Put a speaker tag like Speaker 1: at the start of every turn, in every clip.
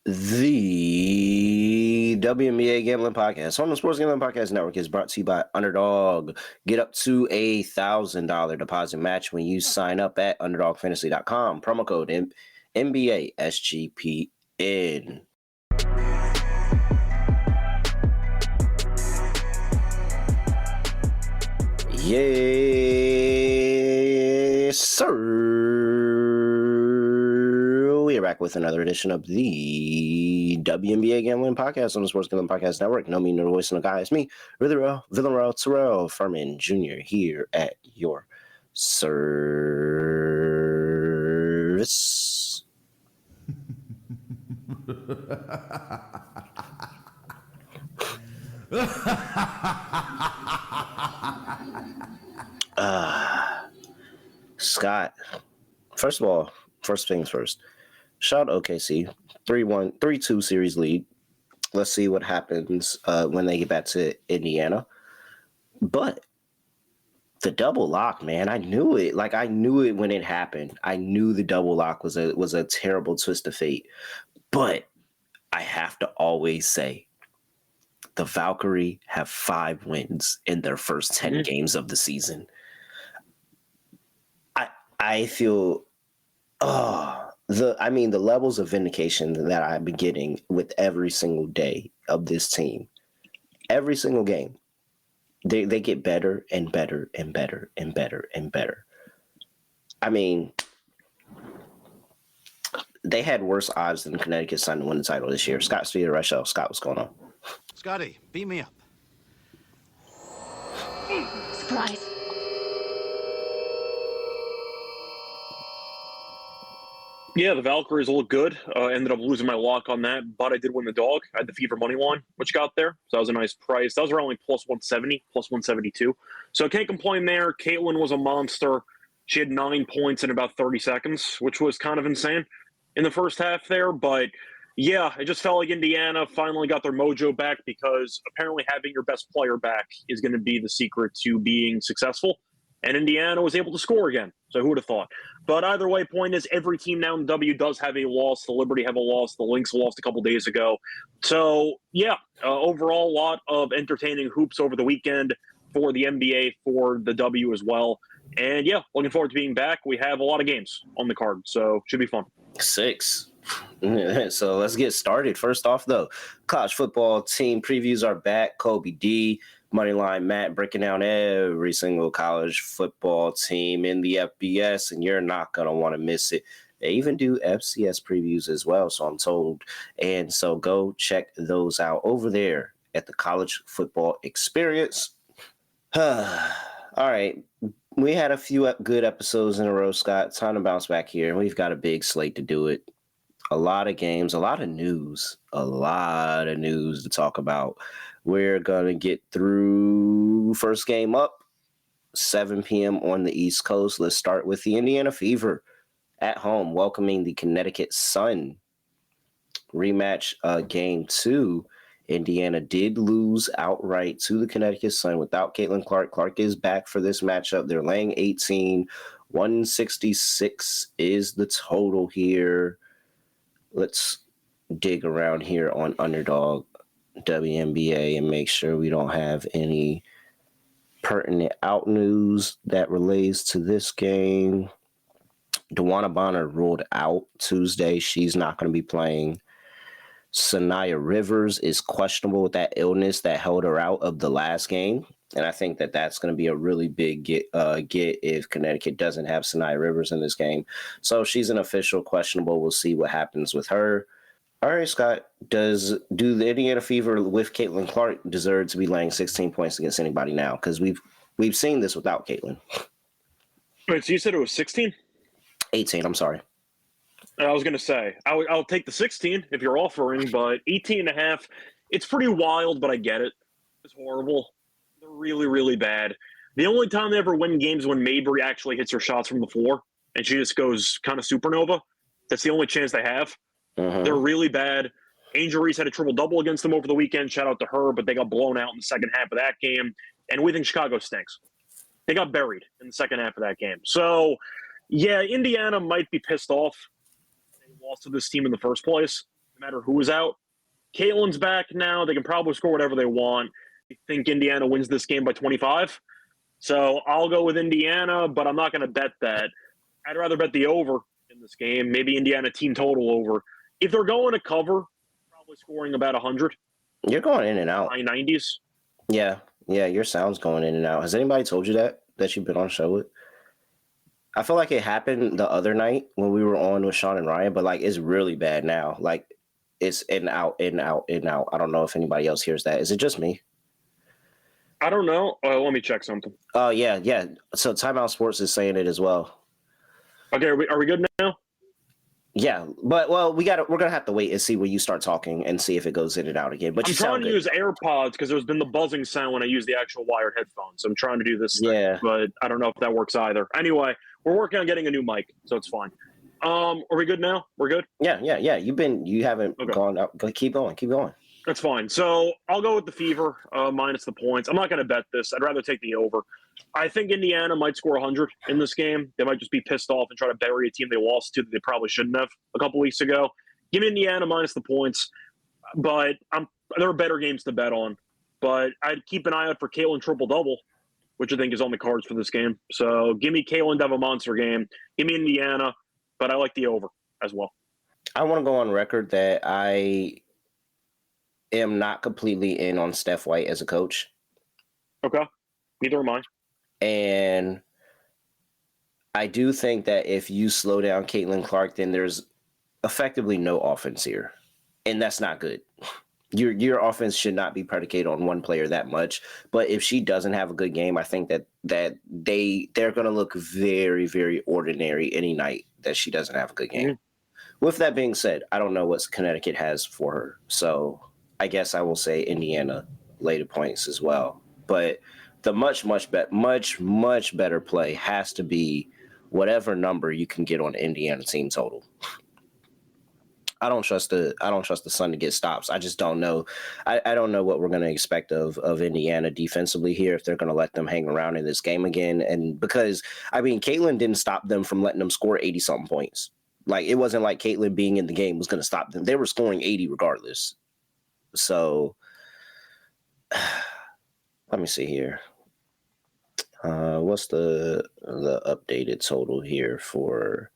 Speaker 1: The WNBA Gambling Podcast on the Sports Gambling Podcast Network is brought to you by Underdog. Get up to $1,000 deposit match when you sign up at UnderdogFantasy.com. Promo code NBA SGPN. Yes, sir. We are back with another edition of the WNBA Gambling Podcast on the Sports Gambling Podcast Network. No, me, no voice, no guy. It's me, Villarreal, Terrell, Furman Jr. here at your service. Scott, first things first. Shout out OKC, 3-2 series lead. Let's see what happens when they get back to Indiana. But the double lock, man, I knew it. I knew it when it happened. I knew the double lock was a terrible twist of fate. But I have to always say, the Valkyrie have 5 wins in their first 10 games of the season. I feel, the levels of vindication that I've been getting with every single day of this team, every single game, they get better and better and better and better and better. I mean, they had worse odds than Connecticut Sun to win the title this year. Scott Steele, Reichel. Scott, what's going on?
Speaker 2: Scotty, beat me up.
Speaker 3: Surprise.
Speaker 4: Yeah, the Valkyries look good. Ended up losing my lock on that, but I did win the dog. I had the Fever money line, which got there. So that was a nice price. That was around only plus 170, plus 172. So I can't complain there. Caitlin was a monster. She had 9 points in about 30 seconds, which was kind of insane in the first half there. But yeah, it just felt like Indiana finally got their mojo back, because apparently having your best player back is going to be the secret to being successful. And Indiana was able to score again. So who would have thought? But either way, point is, every team now in the W does have a loss. The Liberty have a loss. The Lynx lost a couple days ago. So, yeah, overall, a lot of entertaining hoops over the weekend for the NBA, for the W as well. And, yeah, looking forward to being back. We have a lot of games on the card, so should be fun.
Speaker 1: 6. So let's get started. First off, though, college football team previews are back. Kobe D, Moneyline Matt breaking down every single college football team in the FBS, and you're not going to want to miss it. They even do FCS previews as well, so I'm told. And so go check those out over there at the College Football Experience. All right. We had a few good episodes in a row, Scott. Time to bounce back here. We've got a big slate to do it. A lot of games, a lot of news to talk about. We're going to get through first game up, 7 p.m. on the East Coast. Let's start with the Indiana Fever at home, welcoming the Connecticut Sun. Rematch game 2. Indiana did lose outright to the Connecticut Sun without Caitlin Clark. Clark is back for this matchup. They're laying 18. 166 is the total here. Let's dig around here on Underdog WNBA and make sure we don't have any pertinent out news that relates to this game. DeWanna Bonner ruled out Tuesday. She's not going to be playing. Sanaya Rivers is questionable with that illness that held her out of the last game. And I think that that's going to be a really big get if Connecticut doesn't have Sanaya Rivers in this game. So she's an official questionable. We'll see what happens with her. All right, Scott, do the Indiana Fever with Caitlin Clark deserve to be laying 16 points against anybody now? Because we've seen this without Caitlin.
Speaker 4: Wait, so you said it was 16?
Speaker 1: 18, I'm sorry.
Speaker 4: I was going to say, I'll take the 16 if you're offering, but 18.5, it's pretty wild, but I get it. It's horrible. They're really, really bad. The only time they ever win games when Mabry actually hits her shots from the floor and she just goes kind of supernova. That's the only chance they have. Uh-huh. They're really bad. Angel Reese had a triple-double against them over the weekend. Shout out to her, but they got blown out in the second half of that game. And we think Chicago stinks. They got buried in the second half of that game. So, yeah, Indiana might be pissed off they lost to this team in the first place. no matter who is out. Caitlin's back now. They can probably score whatever they want. I think Indiana wins this game by 25. So I'll go with Indiana, but I'm not going to bet that. I'd rather bet the over in this game, maybe Indiana team total over. If they're going to cover, probably scoring about 100.
Speaker 1: You're going in and out.
Speaker 4: High 90s.
Speaker 1: Yeah, your sound's going in and out. Has anybody told you that you've been on the show with? I feel like it happened the other night when we were on with Sean and Ryan, but like it's really bad now. Like it's in and out, in and out, in and out. I don't know if anybody else hears that. Is it just me?
Speaker 4: I don't know. Let me check something.
Speaker 1: Oh, yeah. So Timeout Sports is saying it as well.
Speaker 4: Okay, are we good now?
Speaker 1: Yeah, but we're gonna have to wait and see when you start talking and see if it goes in and out again. But
Speaker 4: I'm trying to use AirPods because there's been the buzzing sound when I use the actual wired headphones. So I'm trying to do this thing, but I don't know if that works either. Anyway, we're working on getting a new mic, so it's fine. Are we good now? We're good?
Speaker 1: Yeah. You haven't gone out. Keep going.
Speaker 4: That's fine. So I'll go with the Fever minus the points. I'm not going to bet this. I'd rather take the over. I think Indiana might score 100 in this game. They might just be pissed off and try to bury a team they lost to that they probably shouldn't have a couple weeks ago. Give me Indiana minus the points, but there are better games to bet on. But I'd keep an eye out for Caitlin triple-double, which I think is on the cards for this game. So give me Caitlin to have a monster game. Give me Indiana, but I like the over as well.
Speaker 1: I want to go on record that I am not completely in on Steph White as a coach.
Speaker 4: Okay. Neither am I.
Speaker 1: And I do think that if you slow down Caitlin Clark, then there's effectively no offense here. And that's not good. Your offense should not be predicated on one player that much. But if she doesn't have a good game, I think that they're going to look very, very ordinary any night that she doesn't have a good game. Mm-hmm. With that being said, I don't know what Connecticut has for her. So I guess I will say Indiana lay the points as well. But the much better play has to be whatever number you can get on Indiana team total. I don't trust the Sun to get stops. I just don't know. I don't know what we're going to expect of Indiana defensively here, if they're going to let them hang around in this game again. And because, I mean, Caitlin didn't stop them from letting them score 80-something points. Like, it wasn't like Caitlin being in the game was going to stop them. They were scoring 80 regardless. So, let me see here. What's the updated total here for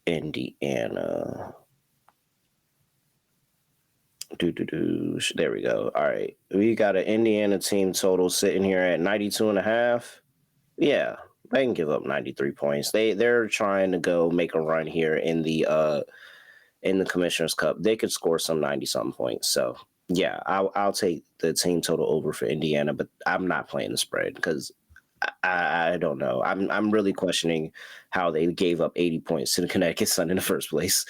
Speaker 1: Indiana? There we go. All right. We got an Indiana team total sitting here at 92.5. Yeah, they can give up 93 points. They're trying to go make a run here in the Commissioner's Cup. They could score some 90-something points. So, yeah, I'll take the team total over for Indiana, but I'm not playing the spread because I don't know. I'm really questioning how they gave up 80 points to the Connecticut Sun in the first place.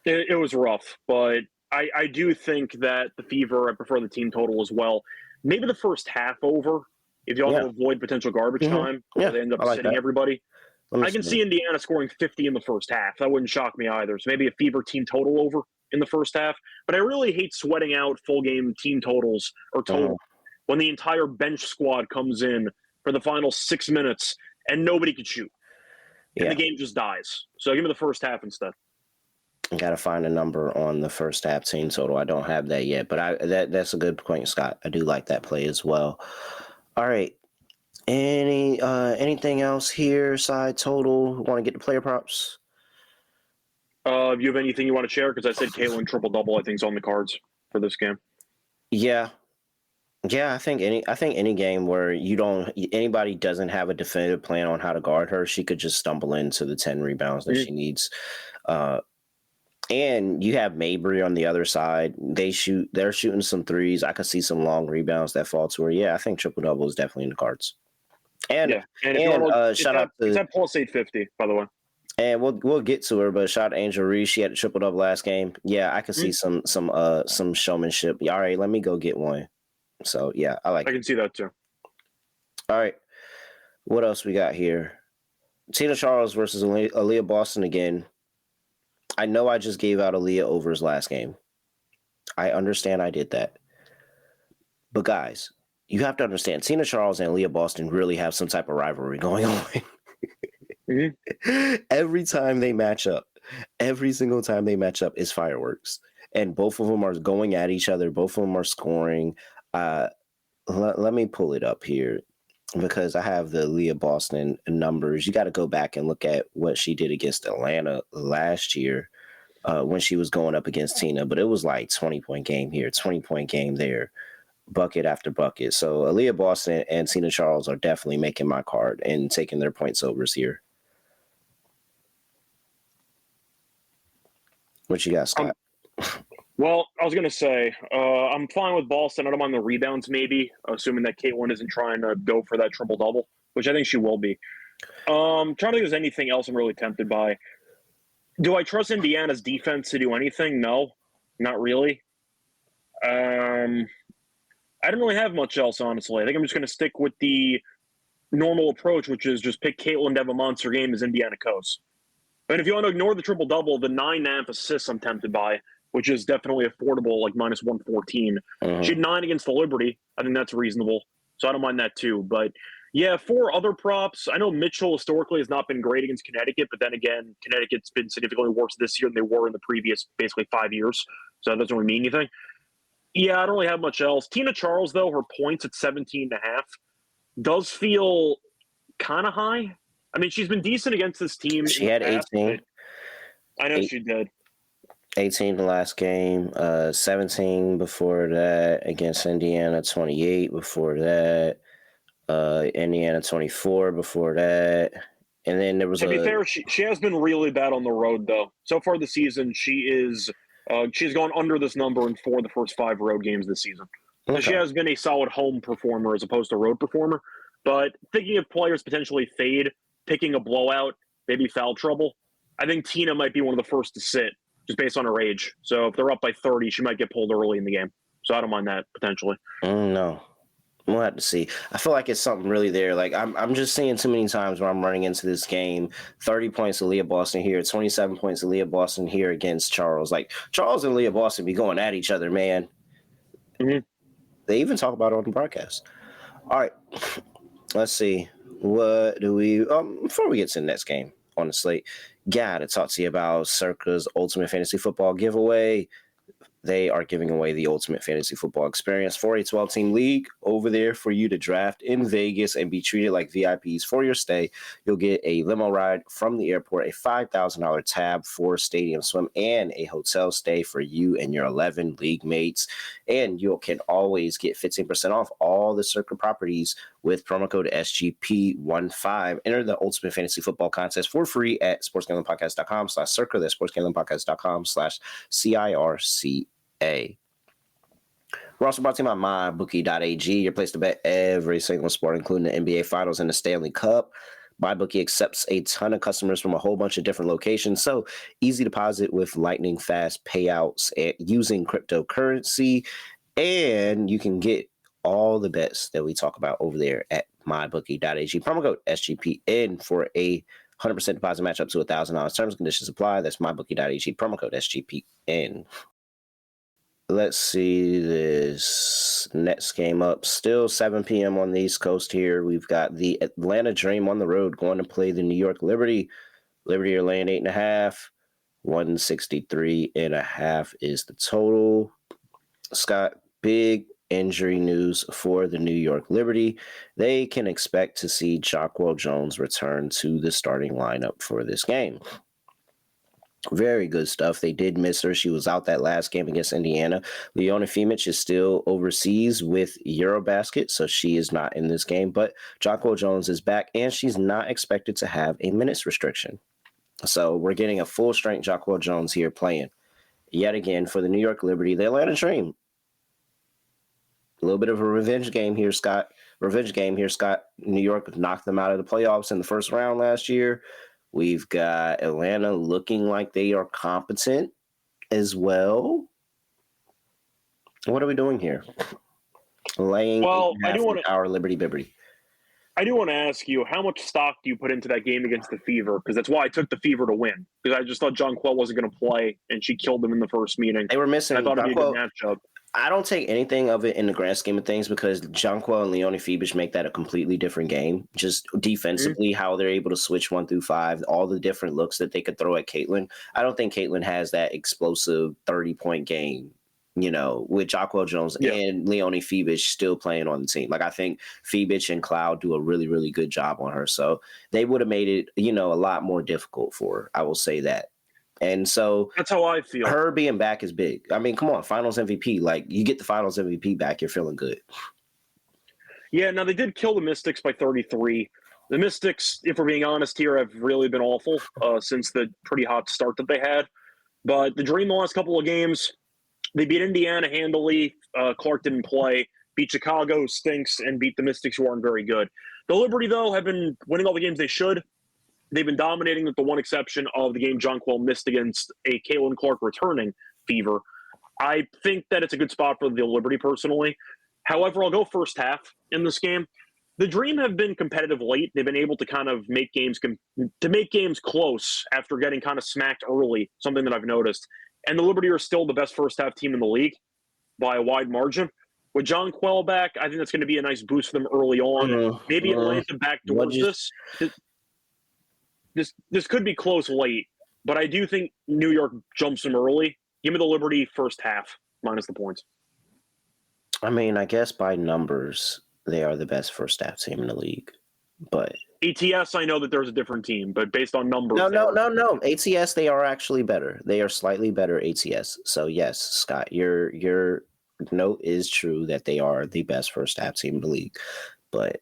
Speaker 4: It was rough, but I do think that the Fever, I prefer the team total as well. Maybe the first half over, if you want to avoid potential garbage time, where they end up sitting everybody. I can see Indiana scoring 50 in the first half. That wouldn't shock me either. So maybe a Fever team total over in the first half. But I really hate sweating out full game team totals or total when the entire bench squad comes in for the final 6 minutes and nobody can shoot. And the game just dies. So give me the first half instead.
Speaker 1: I got to find a number on the first half team total. I don't have that yet, but that's a good point, Scott. I do like that play as well. All right. Anything else here? Side total? Want to get the player props?
Speaker 4: Do you have anything you want to share? Because I said Caitlin triple-double, I think, is on the cards for this game.
Speaker 1: Yeah. I think any game where anybody doesn't have a definitive plan on how to guard her, she could just stumble into the 10 rebounds that she needs. And you have Mabry on the other side. They're shooting some threes. I could see some long rebounds that fall to her. Yeah, I think triple-double is definitely in the cards. And shout out to,
Speaker 4: it's at plus 850, by the way.
Speaker 1: And we'll get to her, but shout out to Angel Reese. She had a triple-double last game. Yeah, I could see some showmanship. All right, let me go get one. So yeah, I can
Speaker 4: see that too.
Speaker 1: All right, what else we got here? Tina Charles versus Aaliyah Boston again. I know I just gave out Aaliyah overs last game. I understand I did that. But guys, you have to understand, Tina Charles and Aaliyah Boston really have some type of rivalry going on. Every time they match up, every single time they match up is fireworks. And both of them are going at each other. Both of them are scoring. Let me pull it up here because I have the Leah Boston numbers. You got to go back and look at what she did against Atlanta last year when she was going up against Tina. But it was like 20-point game here, 20-point game there, bucket after bucket. So Aaliyah Boston and Tina Charles are definitely making my card and taking their points overs here. What you got, Scott?
Speaker 4: Well, I was going to say, I'm fine with Boston. I don't mind the rebounds, maybe, assuming that Caitlin isn't trying to go for that triple-double, which I think she will be. Trying to think if there's anything else I'm really tempted by. Do I trust Indiana's defense to do anything? No, not really. I don't really have much else, honestly. I think I'm just going to stick with the normal approach, which is just pick Caitlin to have a monster game as Indiana coasts. And if you want to ignore the triple-double, the 9.5 assists I'm tempted by, which is definitely affordable, like minus 114. She had 9 against the Liberty. I think that's reasonable. So I don't mind that too. But yeah, 4 other props. I know Mitchell historically has not been great against Connecticut, but then again, Connecticut's been significantly worse this year than they were in the previous basically 5 years. So that doesn't really mean anything. Yeah, I don't really have much else. Tina Charles, though, her points at 17.5 does feel kind of high. I mean, she's been decent against this team.
Speaker 1: She had 18.
Speaker 4: I know she did.
Speaker 1: 18 the last game, 17 before that against Indiana, 28 before that, Indiana 24 before that, and then there was
Speaker 4: to be fair, she has been really bad on the road though. So far this season, she's gone under this number in 4 of the first 5 road games this season. So she has been a solid home performer as opposed to road performer. But thinking of players potentially fade, picking a blowout, maybe foul trouble, I think Tina might be one of the first to sit, just based on her age. So if they're up by 30, she might get pulled early in the game. So I don't mind that, potentially.
Speaker 1: No. We'll have to see. I feel like it's something really there. Like, I'm just seeing too many times where I'm running into this game, 30 points to Leah Boston here, 27 points to Leah Boston here against Charles. Like, Charles and Leah Boston be going at each other, man.
Speaker 4: Mm-hmm.
Speaker 1: They even talk about it on the broadcast. All right. Let's see. What do we before we get to the next game on the slate, gotta talk to you about Circa's Ultimate Fantasy Football giveaway. They are giving away the Ultimate Fantasy Football experience for a 12-team league over there for you to draft in Vegas and be treated like VIPs for your stay. You'll get a limo ride from the airport, a $5,000 tab for stadium swim, and a hotel stay for you and your 11 league mates. And you can always get 15% off all the Circa properties with promo code SGP15. Enter the Ultimate Fantasy Football contest for free at sportsgamblingpodcast.com/Circa. That's sportsgamblingpodcast.com/CIRCA. We're also brought to you by MyBookie.ag, your place to bet every single sport, including the NBA Finals and the Stanley Cup. MyBookie accepts a ton of customers from a whole bunch of different locations, so easy deposit with lightning fast payouts using cryptocurrency, and you can get all the bets that we talk about over there at MyBookie.ag. Promo code SGPN for a 100% deposit match up to $1,000. Terms and conditions apply. That's MyBookie.ag. Promo code SGPN. Let's see this next game up. Still 7 p.m. on the East Coast here. We've got the Atlanta Dream on the road going to play the New York Liberty. Liberty are laying 8.5. 163.5 is the total. Scott, big injury news for the New York Liberty. They can expect to see Jacquel Jones return to the starting lineup for this game. Very good stuff. They did miss her. She was out that last game against Indiana. Leona Fimic is still overseas with Eurobasket, so she is not in this game. But Jacquel Jones is back, and she's not expected to have a minutes restriction. So we're getting a full-strength Jacquel Jones here playing yet again for the New York Liberty. The Atlanta Dream. A little bit of a revenge game here, Scott. New York knocked them out of the playoffs in the first round last year. We've got Atlanta looking like they are competent as well. What are we doing here? Laying our Liberty Bibberty.
Speaker 4: I do want to ask you, how much stock do you put into that game against the Fever? Because that's why I took the Fever to win. Because I just thought Jonquel wasn't going to play, and she killed them in the first meeting.
Speaker 1: They were missing.
Speaker 4: I thought it'd be a good matchup.
Speaker 1: I don't take anything of it in the grand scheme of things because Jonquel and Leone Phoebus make that a completely different game. Just defensively, how they're able to switch 1 through 5, all the different looks that they could throw at Caitlin. I don't think Caitlin has that explosive 30-point game, with Jonquel Jones and Leone Phoebus still playing on the team. Like, I think Phoebus and Cloud do a really, really good job on her. So they would have made it, a lot more difficult for her. I will say that. And so
Speaker 4: that's how I feel.
Speaker 1: Her being back is big. I mean, come on, Finals MVP. Like, you get the Finals MVP back, you're feeling good.
Speaker 4: Yeah, now they did kill the Mystics by 33. The Mystics, if we're being honest here, have really been awful since the pretty hot start that they had. But the Dream the last couple of games, they beat Indiana handily. Clark didn't play. Beat Chicago, who stinks, and beat the Mystics, who aren't very good. The Liberty, though, have been winning all the games they should. They've been dominating with the one exception of the game Jonquel missed against a Caitlin Clark returning Fever. I think that it's a good spot for the Liberty personally. However, I'll go first half in this game. The Dream have been competitive late. They've been able to kind of make games close after getting kind of smacked early, something that I've noticed. And the Liberty are still the best first half team in the league by a wide margin. With Jonquel back, I think that's going to be a nice boost for them early on. Maybe Atlanta backdoors this. This could be close late, but I do think New York jumps them early. Give me the Liberty first half, minus the points.
Speaker 1: I mean, I guess by numbers, they are the best first half team in the league. But
Speaker 4: ATS, I know that there's a different team, but based on numbers.
Speaker 1: No. ATS, they are actually better. They are slightly better ATS. So yes, Scott, your note is true that they are the best first half team in the league. But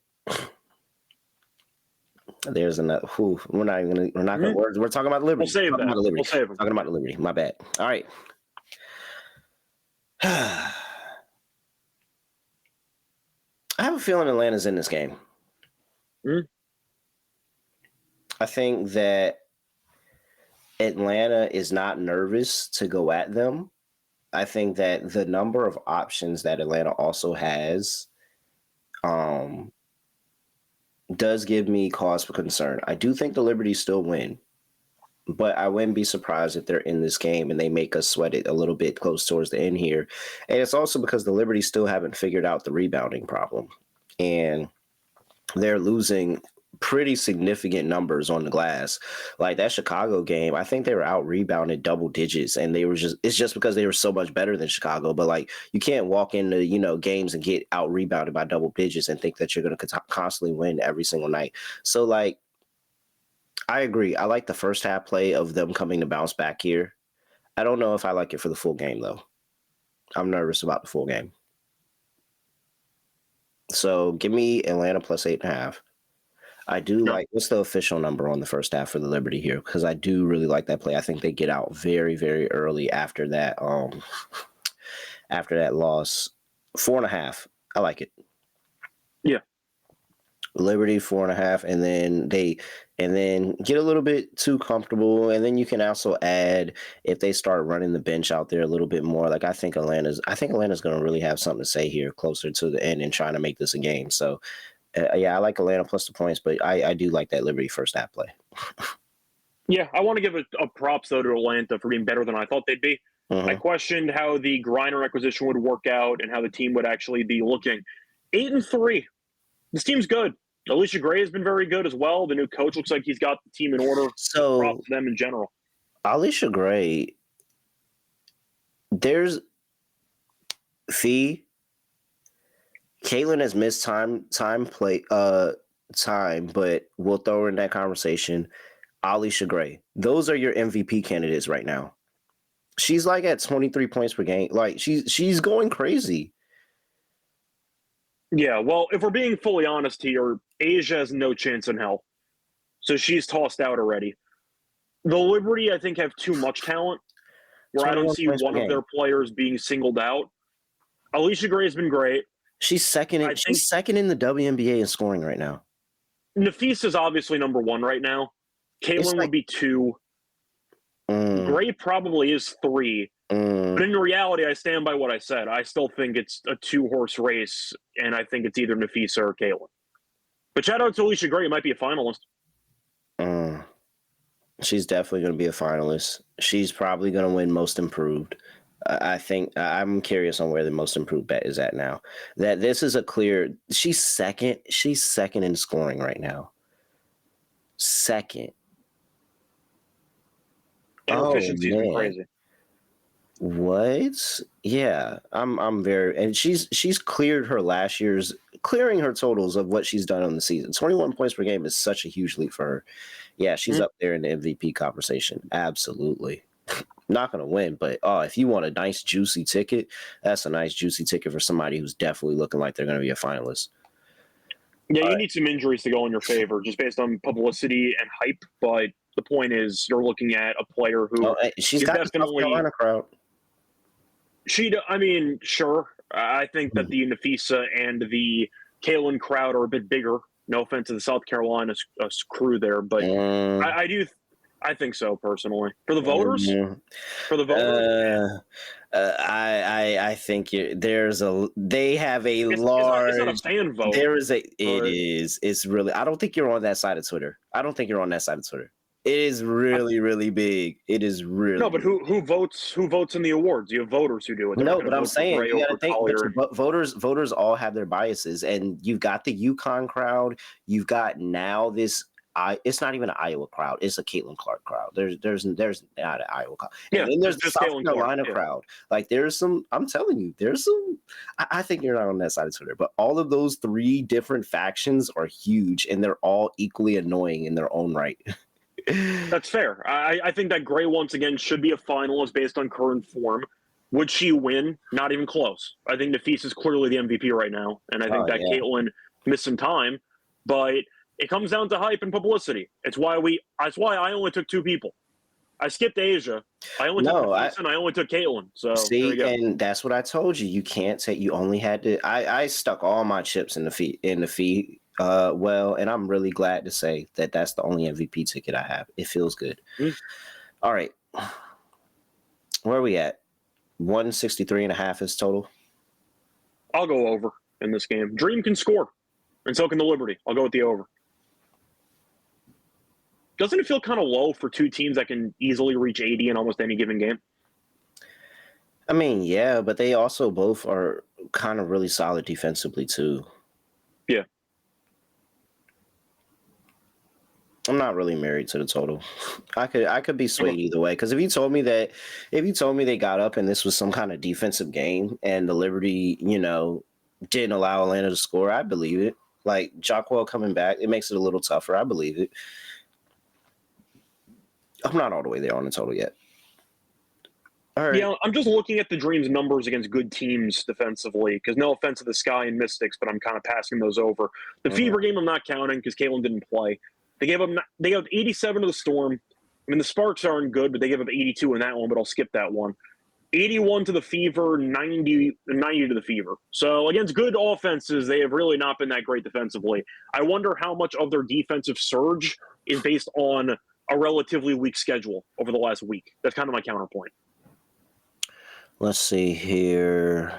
Speaker 1: there's another. We're talking about Liberty.
Speaker 4: We'll save that.
Speaker 1: We'll save it. Talking about the Liberty. My bad. All right. I have a feeling Atlanta's in this game. I think that Atlanta is not nervous to go at them. I think that the number of options that Atlanta also has does give me cause for concern. I do think the Liberty still win, but I wouldn't be surprised if they're in this game and they make us sweat it a little bit close towards the end here. And it's also because the Liberty still haven't figured out the rebounding problem. And they're losing pretty significant numbers on the glass. Like that Chicago game, I think they were out rebounded double digits, and it's just because they were so much better than Chicago. But like, you can't walk into, games and get out rebounded by double digits and think that you're going to constantly win every single night. So like, I agree. I like the first half play of them coming to bounce back here. I don't know if I like it for the full game though. I'm nervous about the full game. So give me Atlanta plus 8.5. I do like, what's the official number on the first half for the Liberty here? Because I do really like that play. I think they get out very, very early after that loss. 4.5. I like it.
Speaker 4: Yeah.
Speaker 1: Liberty 4.5, and then get a little bit too comfortable, and then you can also add if they start running the bench out there a little bit more. Like I think Atlanta's going to really have something to say here closer to the end and trying to make this a game. So I like Atlanta plus the points, but I do like that Liberty first half play.
Speaker 4: Yeah, I want to give a props though to Atlanta for being better than I thought they'd be. Mm-hmm. I questioned how the Griner acquisition would work out and how the team would actually be looking. 8-3. This team's good. Alicia Gray has been very good as well. The new coach looks like he's got the team in order.
Speaker 1: So
Speaker 4: props to them in general.
Speaker 1: Alicia Gray, there's Fee. Caitlin has missed time, but we'll throw her in that conversation. Alicia Gray. Those are your MVP candidates right now. She's like at 23 points per game. Like she's going crazy.
Speaker 4: Yeah, well, if we're being fully honest here, Asia has no chance in hell. So she's tossed out already. The Liberty, I think, have too much talent, where I don't see one of their players being singled out. Alicia Gray has been great.
Speaker 1: She's second in the WNBA in scoring right now.
Speaker 4: Nafisa is obviously number 1 right now. Caitlin would be 2. Gray probably is 3. But in reality, I stand by what I said. I still think it's a 2-horse race, and I think it's either Nafisa or Caitlin. But shout out to Alicia Gray. It might be a finalist.
Speaker 1: She's definitely going to be a finalist. She's probably going to win Most Improved. I think I'm curious on where the most improved bet is at now. That this is a clear. She's second. She's second in scoring right now. Second.
Speaker 4: And her efficiency's been
Speaker 1: man.
Speaker 4: crazy.
Speaker 1: What? Yeah, I'm very, and she's cleared her last year's, clearing her totals of what she's done on the season. 21 points per game is such a huge leap for her. Yeah, she's up there in the MVP conversation. Absolutely. Not going to win, but if you want a nice juicy ticket, that's a nice juicy ticket for somebody who's definitely looking like they're going to be a finalist.
Speaker 4: Yeah, you need some injuries to go in your favor just based on publicity and hype, but the point is you're looking at a player who
Speaker 1: she's got definitely the South Carolina crowd.
Speaker 4: I mean, sure. I think that the Nafisa and the Kaylin crowd are a bit bigger. No offense to the South Carolina crew there, but I think so personally. For the voters,
Speaker 1: I think they have a large.
Speaker 4: It's not a fan vote.
Speaker 1: It's really. I don't think you're on that side of Twitter. It is really, really big. It is really
Speaker 4: no, but who votes? Who votes in the awards? You have voters who do it.
Speaker 1: No, but I'm saying you got to think. But voters all have their biases, and you've got the UConn crowd. You've got now this. It's not even an Iowa crowd. It's a Caitlin Clark crowd. There's not an Iowa crowd. And then there's the South Carolina crowd. Like there's some. I'm telling you, there's some. I think you're not on that side of Twitter, but all of those three different factions are huge, and they're all equally annoying in their own right.
Speaker 4: That's fair. I think that Gray, once again, should be a finalist based on current form. Would she win? Not even close. I think Nafisa is clearly the MVP right now, and I think Caitlin missed some time. But it comes down to hype and publicity. That's why I only took two people. I skipped Asia. I only took Nafisa, and I only took Caitlin. So
Speaker 1: see, and that's what I told you. You can't say you only had to. I stuck all my chips in the feed. And I'm really glad to say that that's the only MVP ticket I have. It feels good. All right. Where are we at? 163.5 is total.
Speaker 4: I'll go over in this game. Dream can score, and so can the Liberty. I'll go with the over. Doesn't it feel kind of low for two teams that can easily reach 80 in almost any given game?
Speaker 1: I mean, yeah, but they also both are kind of really solid defensively too. Yeah. I'm not really married to the total. I could be swayed either way, because if you told me they got up and this was some kind of defensive game and the Liberty, didn't allow Atlanta to score, I believe it. Like Jockwell coming back, it makes it a little tougher. I believe it. I'm not all the way there on the total yet. All right.
Speaker 4: Yeah, I'm just looking at the Dreams' numbers against good teams defensively, because no offense to the Sky and Mystics, but I'm kind of passing those over. The Fever game I'm not counting because Caitlin didn't play. They gave up 87 to the Storm. I mean, the Sparks aren't good, but they gave up 82 in that one, but I'll skip that one. 81 to the Fever, 90 to the Fever. So against good offenses, they have really not been that great defensively. I wonder how much of their defensive surge is based on a relatively weak schedule over the last week. That's kind of my counterpoint.
Speaker 1: Let's see here.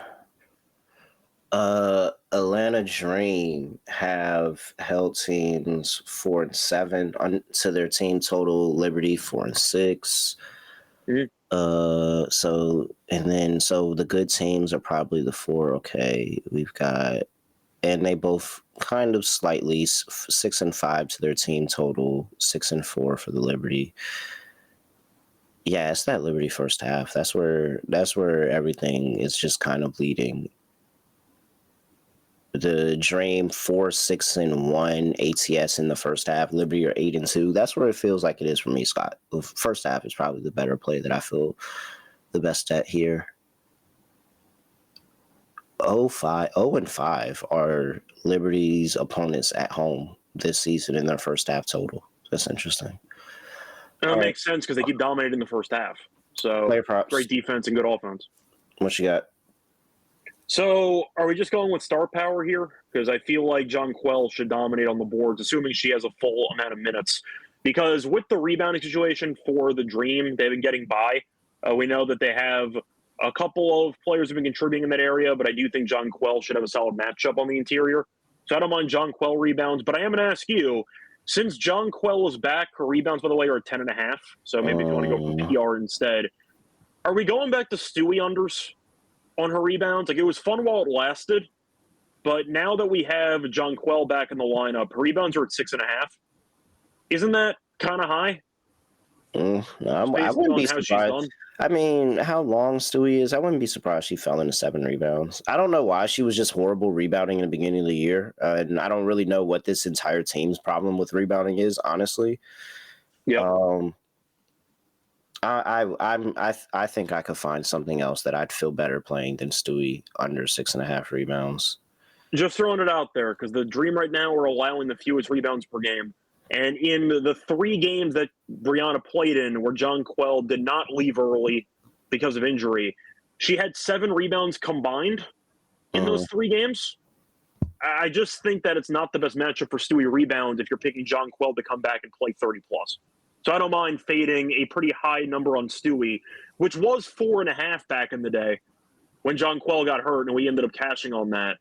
Speaker 1: Atlanta Dream have held teams 4-7 to their team total. Liberty 4-6. So the good teams are probably the 4. Okay, we've got, and they both kind of slightly 6-5 to their team total. 6-4 for the Liberty. Yeah, it's that Liberty first half. That's where everything is just kind of bleeding. The Dream 4-6-1 ATS in the first half. Liberty are 8-2. That's where it feels like it is for me, Scott. The first half is probably the better play that I feel the best at here. 0-5 are Liberty's opponents at home this season in their first half total. That's interesting.
Speaker 4: That makes sense because they keep dominating the first half. So great defense and good offense.
Speaker 1: What you got?
Speaker 4: So are we just going with star power here? Because I feel like John Quell should dominate on the boards, assuming she has a full amount of minutes. Because with the rebounding situation for the Dream, they've been getting by. We know that they have a couple of players who've been contributing in that area, but I do think John Quell should have a solid matchup on the interior. So I don't mind John Quell rebounds, but I am going to ask you, since John Quell is back, her rebounds, by the way, are 10.5. So maybe if you want to go for PR instead, Are we going back to Stewie unders on her rebounds? Like, it was fun while it lasted, but now that we have Jonquel back in the lineup, her rebounds are at 6.5. Isn't that kind of high?
Speaker 1: No, I wouldn't be
Speaker 4: how she's
Speaker 1: surprised.
Speaker 4: done?
Speaker 1: I mean, how long Stewie is, I wouldn't be surprised she fell into 7 rebounds. I don't know why. She was just horrible rebounding in the beginning of the year, and I don't really know what this entire team's problem with rebounding is, honestly.
Speaker 4: Yeah.
Speaker 1: I think I could find something else that I'd feel better playing than Stewie under 6.5 rebounds.
Speaker 4: Just throwing it out there, because the Dream right now are allowing the fewest rebounds per game. And in the 3 games that Brianna played in where Jonquel did not leave early because of injury, she had 7 rebounds combined in those 3 games. I just think that it's not the best matchup for Stewie rebounds if you're picking Jonquel to come back and play 30-plus. So I don't mind fading a pretty high number on Stewie, which was 4.5 back in the day when Jonquel got hurt, and we ended up cashing on that.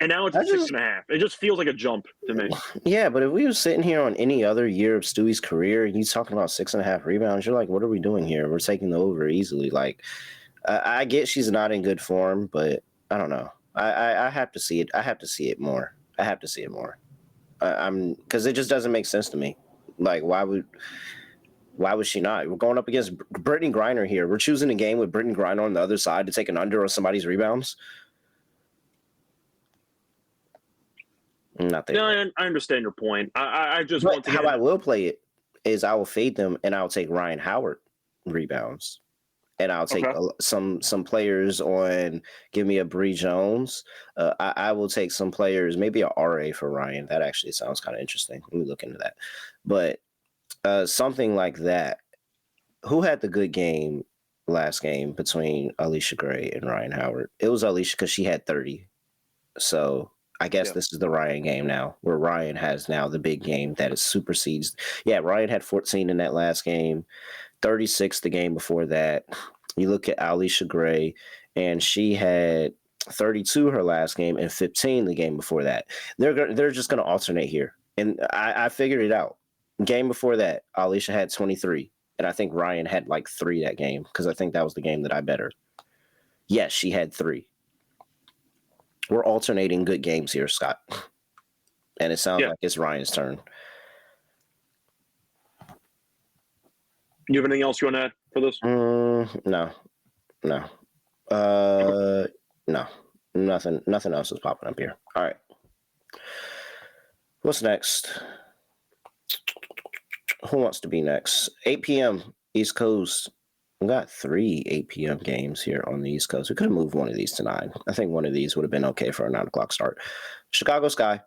Speaker 4: And now it's 6.5. It just feels like a jump to me.
Speaker 1: Yeah, but if we were sitting here on any other year of Stewie's career and he's talking about 6.5 rebounds, you're like, what are we doing here? We're taking the over easily. Like, I get she's not in good form, but I don't know. I have to see it. I have to see it more. Because it just doesn't make sense to me. Like, why would she not? We're going up against Brittany Griner here. We're choosing a game with Brittany Griner on the other side to take an under on somebody's rebounds. Not there.
Speaker 4: No, I understand your point. I just
Speaker 1: but
Speaker 4: want to
Speaker 1: how I will play it is I will fade them and I'll take Ryan Howard rebounds. And I'll take some players on, give me a Bree Jones. I will take some players, maybe a RA for Ryan. That actually sounds kind of interesting. Let me look into that. But something like that. Who had the good game last game between Alicia Gray and Ryan Howard? It was Alicia because she had 30. So I guess this is the Ryan game now, where Ryan has now the big game that is supersedes. Yeah, Ryan had 14 in that last game, 36 the game before that. You look at Alicia Gray, and she had 32 her last game and 15 the game before that. They're just going to alternate here. And I figured it out. Game before that, Alicia had 23. And I think Ryan had like 3 that game because I think that was the game that I bet her. Yes, she had 3. We're alternating good games here, Scott. And it sounds like it's Ryan's turn.
Speaker 4: You have anything else you want to add for this?
Speaker 1: No. No. Nothing else is popping up here. All right. What's next? Who wants to be next? 8 p.m. East Coast. We got 3 8 p.m. games here on the East Coast. We could have moved one of these to 9. I think one of these would have been okay for a 9 o'clock start. Chicago Sky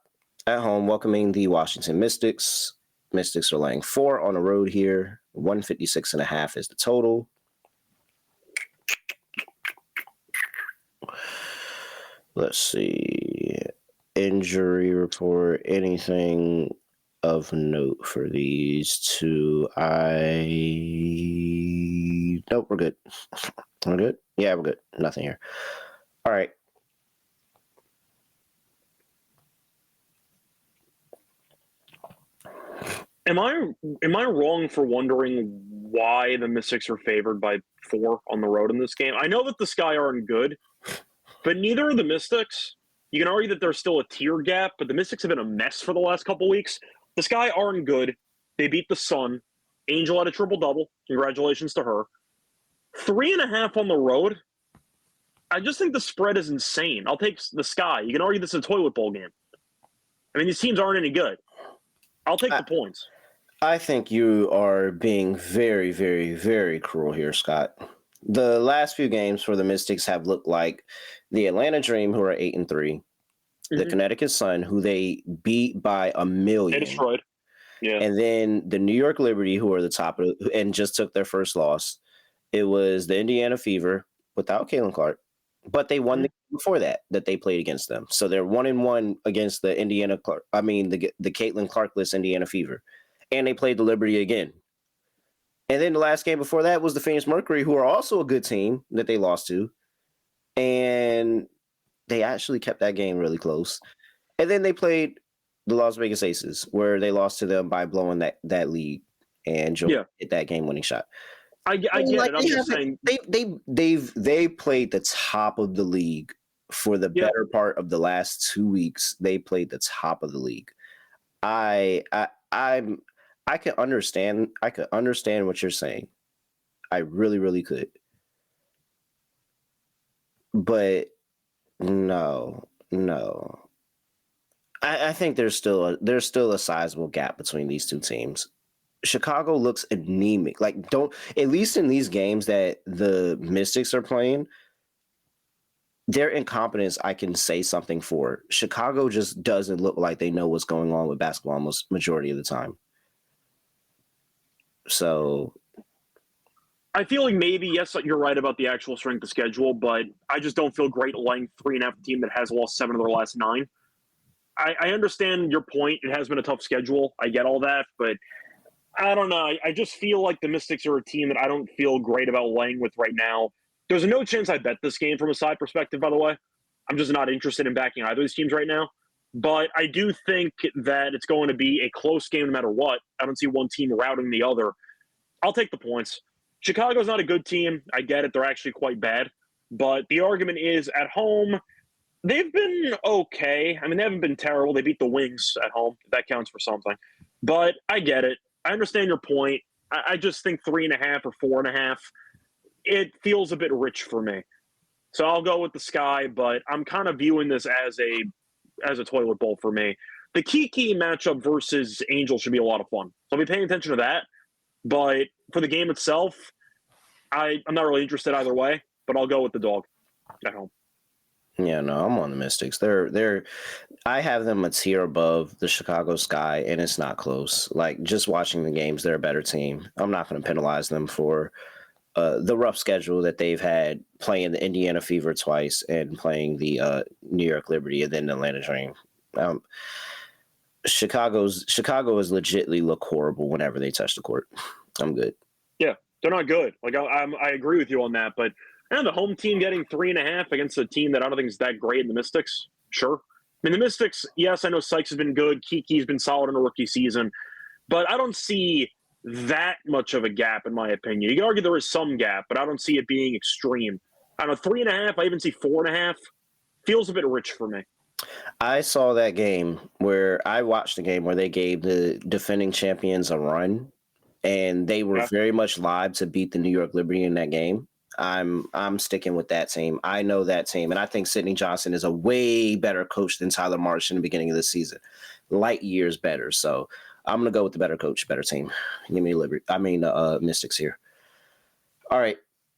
Speaker 1: at home welcoming the Washington Mystics. Mystics are laying 4 on the road here. 156.5 is the total. Let's see. Injury report. Anything of note for these 2? Nope, we're good. We're good? Yeah, we're good. Nothing here. All right.
Speaker 4: Am I wrong for wondering why the Mystics are favored by 4 on the road in this game? I know that the Sky aren't good, but neither are the Mystics. You can argue that there's still a tier gap, but the Mystics have been a mess for the last couple weeks. The Sky aren't good. They beat the Sun. Angel had a triple-double. Congratulations to her. 3.5 on the road. I just think the spread is insane. I'll take the Sky. You can argue this is a toilet bowl game. I mean, these teams aren't any good. I'll take the points.
Speaker 1: I think you are being very, very, very cruel here, Scott. The last few games for the Mystics have looked like the Atlanta Dream, who are 8-3, the Connecticut Sun, who they beat by 1,000,000.
Speaker 4: They destroyed. Yeah.
Speaker 1: And then the New York Liberty, who are the top of and just took their first loss. It was the Indiana Fever without Caitlin Clark, but they won the game before that they played against them. So they're 1-1 against the Indiana Clark. I mean, the Caitlin Clarkless Indiana Fever. And they played the Liberty again. And then the last game before that was the Phoenix Mercury, who are also a good team that they lost to. And they actually kept that game really close. And then they played the Las Vegas Aces, where they lost to them by blowing that lead. And Joe hit that game-winning shot.
Speaker 4: I get it. I'm just saying
Speaker 1: they played the top of the league for the better part of the last 2 weeks. They played the top of the league. I could understand what you're saying. I really, really could. But no. I think there's still a sizable gap between these two teams. Chicago looks anemic. Like, at least in these games that the Mystics are playing, their incompetence I can say something for. Chicago just doesn't look like they know what's going on with basketball most majority of the time. So
Speaker 4: I feel like maybe, yes, you're right about the actual strength of schedule, but I just don't feel great laying 3.5 team that has lost 7 of their last 9. I understand your point. It has been a tough schedule. I get all that, but I don't know. I just feel like the Mystics are a team that I don't feel great about laying with right now. There's no chance I bet this game from a side perspective, by the way. I'm just not interested in backing either of these teams right now. But I do think that it's going to be a close game no matter what. I don't see one team routing the other. I'll take the points. Chicago's not a good team. I get it. They're actually quite bad. But the argument is at home, they've been okay. I mean, they haven't been terrible. They beat the Wings at home. That counts for something. But I get it. I understand your point. I just think 3.5 or 4.5, it feels a bit rich for me. So I'll go with the Sky, but I'm kind of viewing this as a toilet bowl for me. The key matchup versus Angel should be a lot of fun. So I'll be paying attention to that. But for the game itself, I'm not really interested either way, but I'll go with the dog at home.
Speaker 1: Yeah, no, I'm on the Mystics. I have them a tier above the Chicago Sky, and it's not close. Like, just watching the games, they're a better team. I'm not going to penalize them for the rough schedule that they've had, playing the Indiana Fever twice and playing the New York Liberty and then the Atlanta Dream. Chicago is legitimately look horrible whenever they touch the court. I'm good.
Speaker 4: Yeah, they're not good. Like, I agree with you on that, but the home team getting 3.5 against a team that I don't think is that great in the Mystics, sure. I mean, the Mystics, yes, I know Sykes has been good. Kiki's been solid in a rookie season, but I don't see that much of a gap, in my opinion. You can argue there is some gap, but I don't see it being extreme. I don't know, 3.5, I even see 4.5. Feels a bit rich for me.
Speaker 1: I saw that game I watched the game where they gave the defending champions a run, and they were very much live to beat the New York Liberty in that game. I'm sticking with that team. I know that team, and I think Sidney Johnson is a way better coach than Tyler Marsh in the beginning of the season. Light years better. So I'm going to go with the better coach, better team. Give me Mystics here. All right.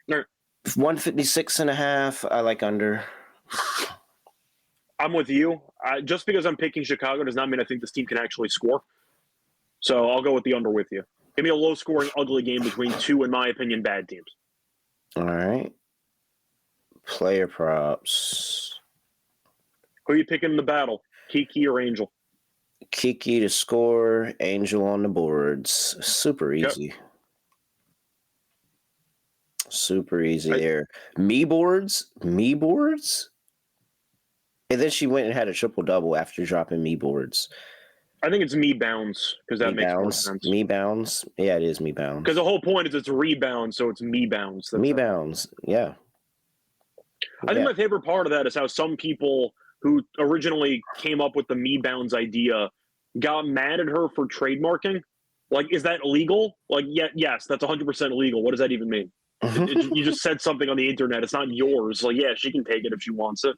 Speaker 1: 156.5. I like under.
Speaker 4: I'm with you. Just because I'm picking Chicago does not mean I think this team can actually score. So I'll go with the under with you. Give me a low-scoring, ugly game between two, in my opinion, bad teams.
Speaker 1: All right. Player props.
Speaker 4: Who are you picking in the battle, Kiki or Angel?
Speaker 1: Kiki to score, Angel on the boards. Super easy. Yep. Super easy there. Me boards. And then she went and had a triple-double after dropping me boards.
Speaker 4: I think it's me bounds because that makes more sense.
Speaker 1: Me bounds? Yeah, it is me bounds.
Speaker 4: Because the whole point is it's rebound, so it's me bounds.
Speaker 1: Me bounds, yeah.
Speaker 4: I think my favorite part of that is how some people who originally came up with the me bounds idea got mad at her for trademarking. Like, is that legal? Like, yes, that's 100% legal. What does that even mean? You just said something on the internet. It's not yours. Like, yeah, she can take it if she wants it.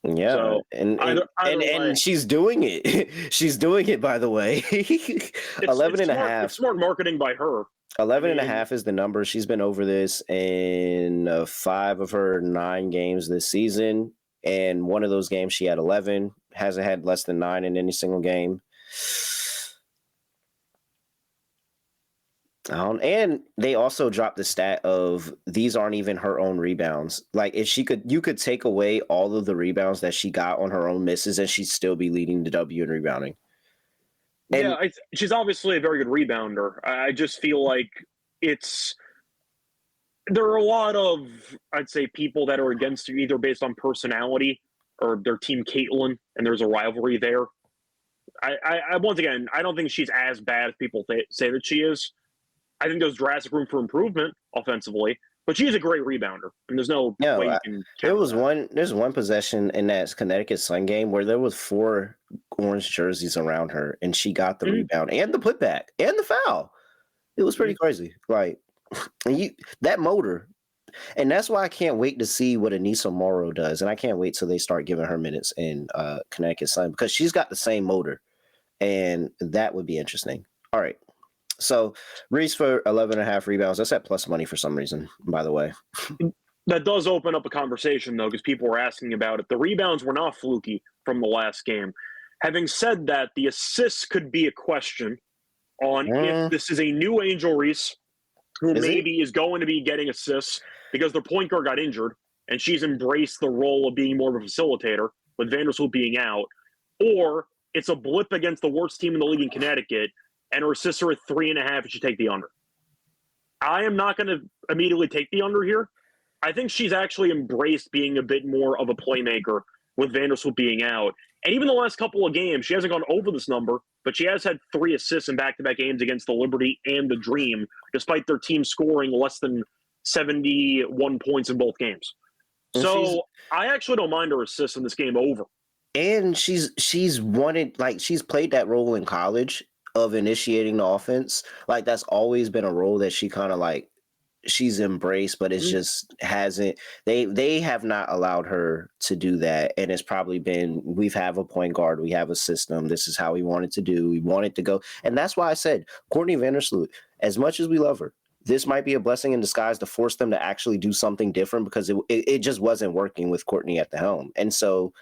Speaker 1: Yeah, so, and she's doing it. She's doing it, by the way. 11.5.
Speaker 4: It's smart marketing by her.
Speaker 1: 11.5 is the number. She's been over this in 5 of her 9 games this season. And one of those games she had 11. Hasn't had less than 9 in any single game. And they also dropped the stat of these aren't even her own rebounds. Like, if you could take away all of the rebounds that she got on her own misses, and she'd still be leading the W in rebounding. And
Speaker 4: she's obviously a very good rebounder. I just feel like there are a lot of, I'd say, people that are against her either based on personality or their team Caitlin, and there's a rivalry there. I once again, I don't think she's as bad as people say that she is. I think there's drastic room for improvement offensively, but she's a great rebounder, and there's no way you can counter that.
Speaker 1: There's one possession in that Connecticut Sun game where there was 4 orange jerseys around her, and she got the rebound and the putback and the foul. It was pretty crazy. Like that motor. And that's why I can't wait to see what Anissa Morrow does. And I can't wait till they start giving her minutes in Connecticut Sun because she's got the same motor. And that would be interesting. All right. So Reese for 11.5 rebounds. That's at plus money for some reason, by the way.
Speaker 4: That does open up a conversation, though, because people were asking about it. The rebounds were not fluky from the last game. Having said that, the assists could be a question on if this is a new Angel Reese who is going to be getting assists because their point guard got injured and she's embraced the role of being more of a facilitator with Vandersloot being out, or it's a blip against the worst team in the league in Connecticut and her assists are at 3.5 and she take the under. I am not going to immediately take the under here. I think she's actually embraced being a bit more of a playmaker with Vandersloot being out. And even the last couple of games, she hasn't gone over this number, but she has had 3 assists in back-to-back games against the Liberty and the Dream, despite their team scoring less than 71 points in both games. So I actually don't mind her assists in this game over.
Speaker 1: And she's wanted, like, she's played that role in college of initiating the offense. Like, that's always been a role that she kind of like she's embraced, but it's just hasn't. They have not allowed her to do that, and it's probably been we have a point guard, we have a system. This is how we want it to do. We want it to go, and that's why I said Courtney Vandersloot. As much as we love her, this might be a blessing in disguise to force them to actually do something different because it just wasn't working with Courtney at the helm. And so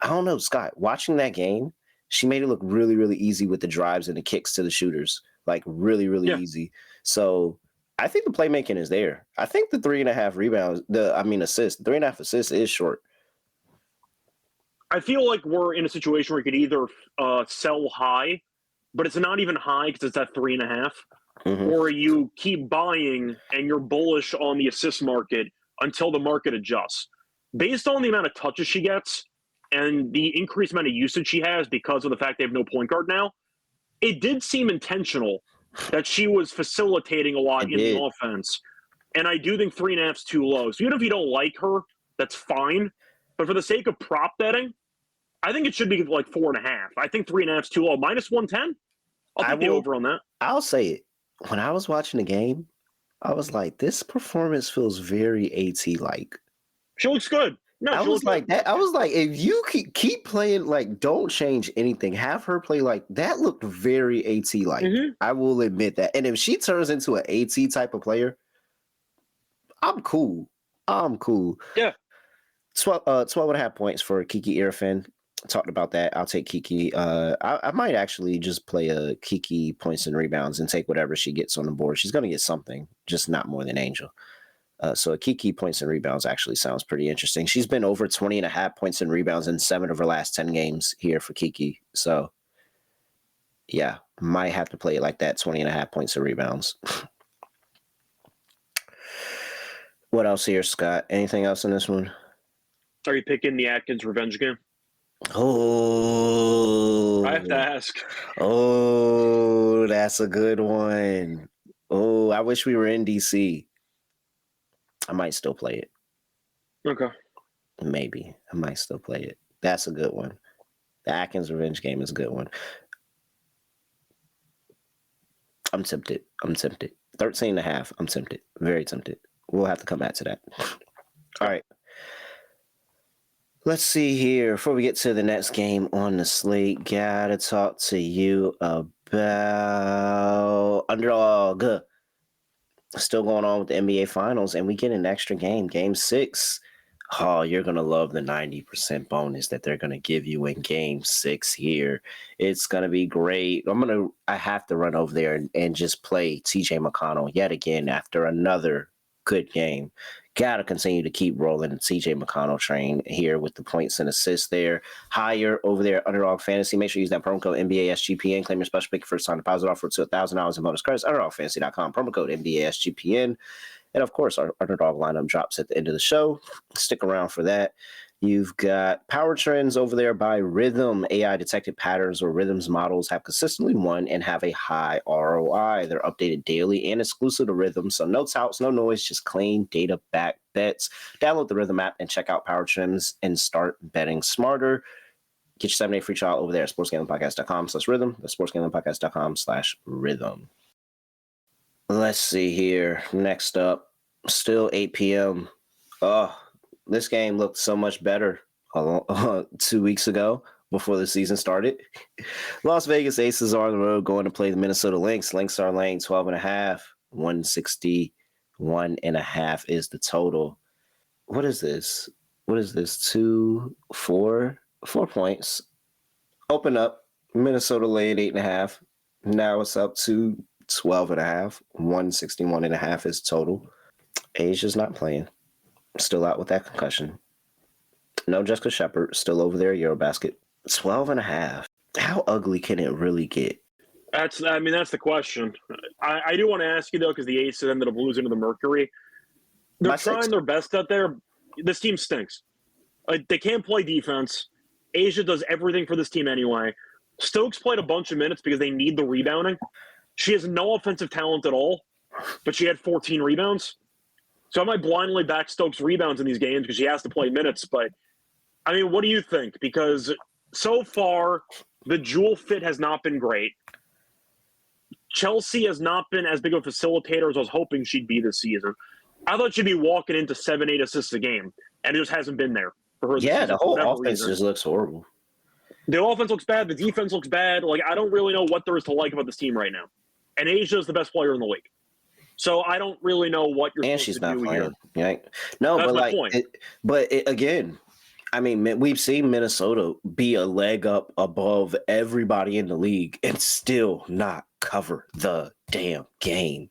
Speaker 1: I don't know, Scott. Watching that game, she made it look really, really easy with the drives and the kicks to the shooters, like really, really easy. So I think the playmaking is there. I think the 3.5 rebounds, assists, 3.5 assists is short.
Speaker 4: I feel like we're in a situation where you could either sell high, but it's not even high because it's at 3.5, or you keep buying and you're bullish on the assist market until the market adjusts. Based on the amount of touches she gets and the increased amount of usage she has because of the fact they have no point guard now, it did seem intentional that she was facilitating a lot in the offense. And I do think 3.5 is too low. So even if you don't like her, that's fine. But for the sake of prop betting, I think it should be like 4.5. I think 3.5 is too low. Minus 110? I'll take the over on that.
Speaker 1: I'll say it. When I was watching the game, I was like, this performance feels very AT-like.
Speaker 4: She looks good. No,
Speaker 1: I was like that. I was like, if you keep playing, like, don't change anything. Have her play like that. Looked very AT-like. I will admit that. And if she turns into an AT type of player, I'm cool.
Speaker 4: Yeah.
Speaker 1: 12.5 points for Kiki Irfin. Talked about that. I'll take Kiki. I might actually just play a Kiki points and rebounds and take whatever she gets on the board. She's going to get something, just not more than Angel. So a Kiki points and rebounds actually sounds pretty interesting. She's been over 20.5 points and rebounds in 7 of her last 10 games here for Kiki. So yeah, might have to play it like that, 20.5 points and rebounds. What else here, Scott? Anything else in this one?
Speaker 4: Are you picking the Atkins revenge game?
Speaker 1: Oh,
Speaker 4: I have to ask.
Speaker 1: Oh, that's a good one. Oh, I wish we were in DC. I might still play it.
Speaker 4: Okay.
Speaker 1: Maybe. I might still play it. That's a good one. The Atkins revenge game is a good one. I'm tempted. 13.5. I'm tempted. Very tempted. We'll have to come back to that. All right. Let's see here. Before we get to the next game on the slate, gotta talk to you about Underdog. Still going on with the NBA Finals, and we get an extra game, Game 6. Oh, you're going to love the 90% bonus that they're going to give you in Game 6 here. It's going to be great. I have to run over there and just play TJ McConnell yet again after another good game. Got to continue to keep rolling the TJ McConnell train here with the points and assists there. Higher over there, Underdog Fantasy. Make sure you use that promo code NBA SGPN. Claim your special pick first time deposit offer to $1,000 in bonus credits. UnderdogFantasy.com. Promo code NBA SGPN. And of course, our Underdog lineup drops at the end of the show. Stick around for that. You've got power trends over there by Rhythm. AI detected patterns or Rhythm's models have consistently won and have a high ROI. They're updated daily and exclusive to Rhythm. So no touts, no noise, just clean data-backed bets. Download the Rhythm app and check out power trends and start betting smarter. Get your 7-day free trial over there at sportsgamblingpodcast.com/rhythm. That's sportsgamblingpodcast.com/rhythm. Let's see here. Next up, still 8 p.m. Oh, this game looked so much better 2 weeks ago before the season started. Las Vegas Aces are on the road going to play the Minnesota Lynx. Lynx are laying 12.5. 161.5 is the total. What is this? 4 points. Open up. Minnesota laying 8.5. Now it's up to 12.5. 161.5 is total. Asia's not playing. Still out with that concussion. No Jessica Shepard. Still over there. Eurobasket. 12.5. How ugly can it really get?
Speaker 4: That's the question. I do want to ask you, though, because the Aces ended up losing to the Mercury. They're trying their best out there. This team stinks. They can't play defense. Asia does everything for this team anyway. Stokes played a bunch of minutes because they need the rebounding. She has no offensive talent at all, but she had 14 rebounds. So I might blindly back Stokes' rebounds in these games because she has to play minutes. But, I mean, what do you think? Because so far, the Jewel fit has not been great. Chelsea has not been as big of a facilitator as I was hoping she'd be this season. I thought she'd be walking into 7-8 assists a game, and it just hasn't been there for her.
Speaker 1: Yeah, the whole offense just looks horrible.
Speaker 4: The offense looks bad. The defense looks bad. I don't really know what there is to like about this team right now. And Asia is the best player in the league. So I don't really know what you're supposed to do here.
Speaker 1: Right? No,
Speaker 4: that's
Speaker 1: but
Speaker 4: my point.
Speaker 1: Again, I mean, we've seen Minnesota be a leg up above everybody in the league and still not cover the damn game.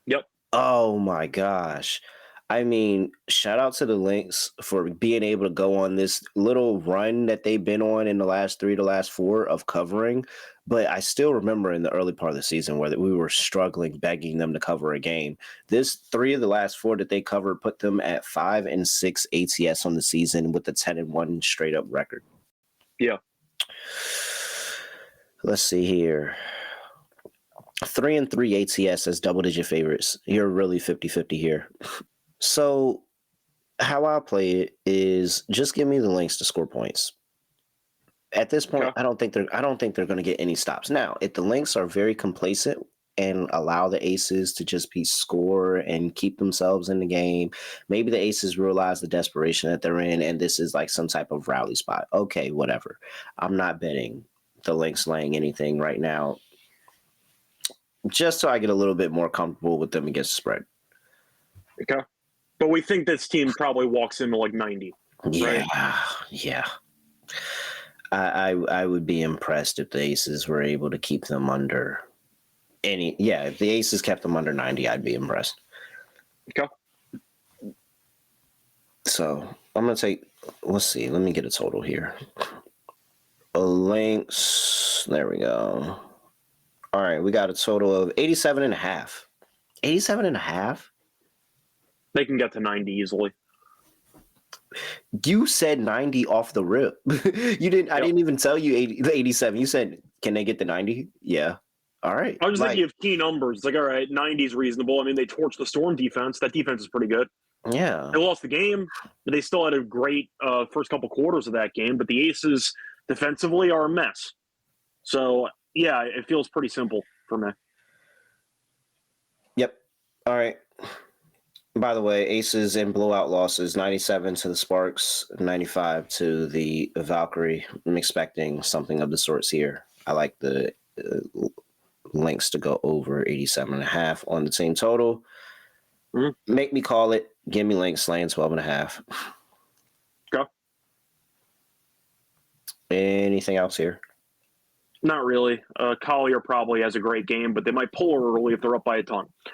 Speaker 4: Yep.
Speaker 1: Oh my gosh. I mean, shout out to the Lynx for being able to go on this little run that they've been on in the last 3 to last 4 of covering. But I still remember in the early part of the season where we were struggling, begging them to cover a game. This 3 of the last 4 that they covered put them at 5-6 ATS on the season with a 10-1 straight up record.
Speaker 4: Yeah.
Speaker 1: Let's see here. 3-3 ATS as double-digit favorites. You're really 50-50 here. So how I play it is just give me the Lynx to score points. At this point, I don't think they're going to get any stops. Now, if the Lynx are very complacent and allow the Aces to just be score and keep themselves in the game, maybe the Aces realize the desperation that they're in and this is like some type of rally spot. Okay, whatever. I'm not betting the Lynx laying anything right now, just so I get a little bit more comfortable with them against the spread.
Speaker 4: Okay. But we think this team probably walks into 90.
Speaker 1: Yeah,
Speaker 4: right?
Speaker 1: Yeah. I would be impressed if the Aces were able to keep them under any. Yeah, if the Aces kept them under 90, I'd be impressed.
Speaker 4: Okay.
Speaker 1: So I'm going to take, let's see, let me get a total here. A Lynx, there we go. All right, we got a total of 87.5. 87.5?
Speaker 4: They can get to 90 easily.
Speaker 1: You said 90 off the rip. You didn't. Yep. I didn't even tell you 87. You said, can they get to 90? Yeah. All right.
Speaker 4: I was just thinking of key numbers. All right, 90 is reasonable. I mean, they torched the Storm defense. That defense is pretty good.
Speaker 1: Yeah.
Speaker 4: They lost the game, but they still had a great first couple quarters of that game. But the Aces defensively are a mess. So, yeah, it feels pretty simple for me.
Speaker 1: Yep. All right. By the way, Aces in blowout losses, 97 to the Sparks, 95 to the Valkyrie. I'm expecting something of the sorts here. I like the Lynx to go over 87.5 on the team total. Mm-hmm. Make me call it. Give me Lynx laying 12.5.
Speaker 4: Go.
Speaker 1: Anything else here?
Speaker 4: Not really. Collier probably has a great game, but they might pull her early if they're up by a ton. So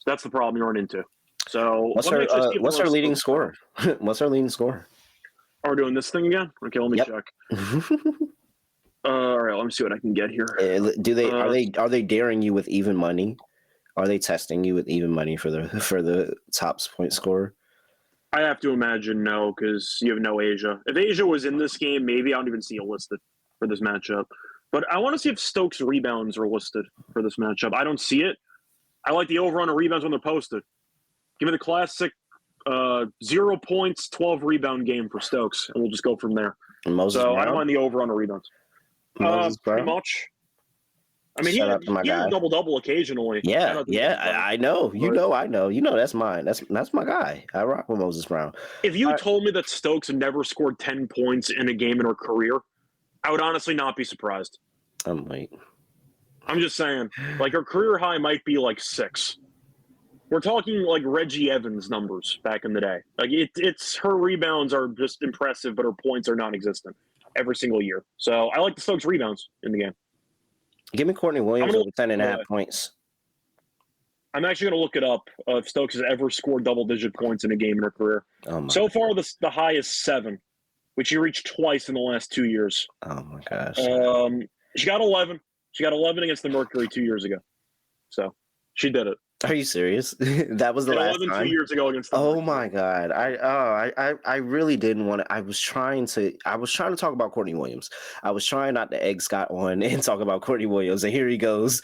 Speaker 4: that's the problem you run into. So
Speaker 1: what's our leading scorer? What's our leading scorer?
Speaker 4: Are we doing this thing again? Okay, let me check. All right, let me see what I can get here.
Speaker 1: Do they are they daring you with even money? Are they testing you with even money for the top point scorer?
Speaker 4: I have to imagine no, because you have no Asia. If Asia was in this game, maybe I don't even see it listed for this matchup. But I want to see if Stokes' rebounds are listed for this matchup. I don't see it. I like the over on rebounds when they're posted. Give me the classic 0 points, 12 rebound game for Stokes, and we'll just go from there.
Speaker 1: Moses
Speaker 4: So
Speaker 1: Brown?
Speaker 4: I don't mind the over on the rebounds.
Speaker 1: Moses
Speaker 4: Pretty
Speaker 1: Brown?
Speaker 4: much. I mean,
Speaker 1: Shout out to my
Speaker 4: he has
Speaker 1: guy.
Speaker 4: a double-double occasionally.
Speaker 1: Yeah, I know. I know. That's mine. That's my guy. I rock with Moses Brown.
Speaker 4: If you told me that Stokes never scored 10 points in a game in her career, I would honestly not be surprised.
Speaker 1: I'm
Speaker 4: just saying, like, her career high might be like 6. We're talking like Reggie Evans numbers back in the day. Like, it's her rebounds are just impressive, but her points are non-existent every single year. So I like the Stokes rebounds in the game.
Speaker 1: Give me Courtney Williams over 10.5 points.
Speaker 4: I'm actually going to look it up if Stokes has ever scored double-digit points in a game in her career. So far, the high is 7, which she reached twice in the last 2 years.
Speaker 1: Oh, my gosh.
Speaker 4: She got 11. She got 11 against the Mercury 2 years ago. So she did it.
Speaker 1: Are you serious? That was the last
Speaker 4: 11
Speaker 1: time?
Speaker 4: 2 years ago against the
Speaker 1: Oh
Speaker 4: Mercury.
Speaker 1: my God. I really didn't want to. I was trying to talk about Courtney Williams. I was trying not to egg Scott on and talk about Courtney Williams. And here he goes.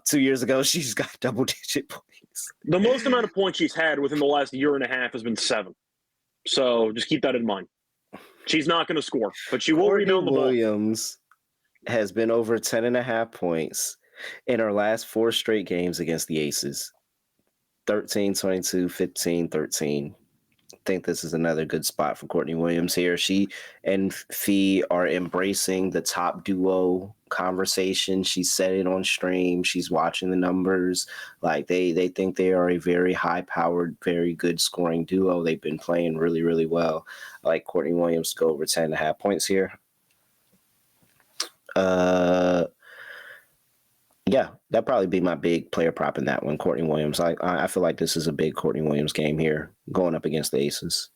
Speaker 1: 2 years ago, she's got double-digit points.
Speaker 4: The most amount of points she's had within the last year and a half has been 7. So just keep that in mind. She's not going to score, but she will rebound the ball.
Speaker 1: Williams has been over 10.5 points in her last 4 straight games against the Aces. 13, 22, 15, 13. I think this is another good spot for Courtney Williams here. She and Fee are embracing the top duo conversation. She said it on stream. She's watching the numbers. Like they think they are a very high-powered, very good scoring duo. They've been playing really, really well. I like Courtney Williams to go over 10.5 points here. Yeah, that'd probably be my big player prop in that one, Courtney Williams. I feel like this is a big Courtney Williams game here, going up against the Aces.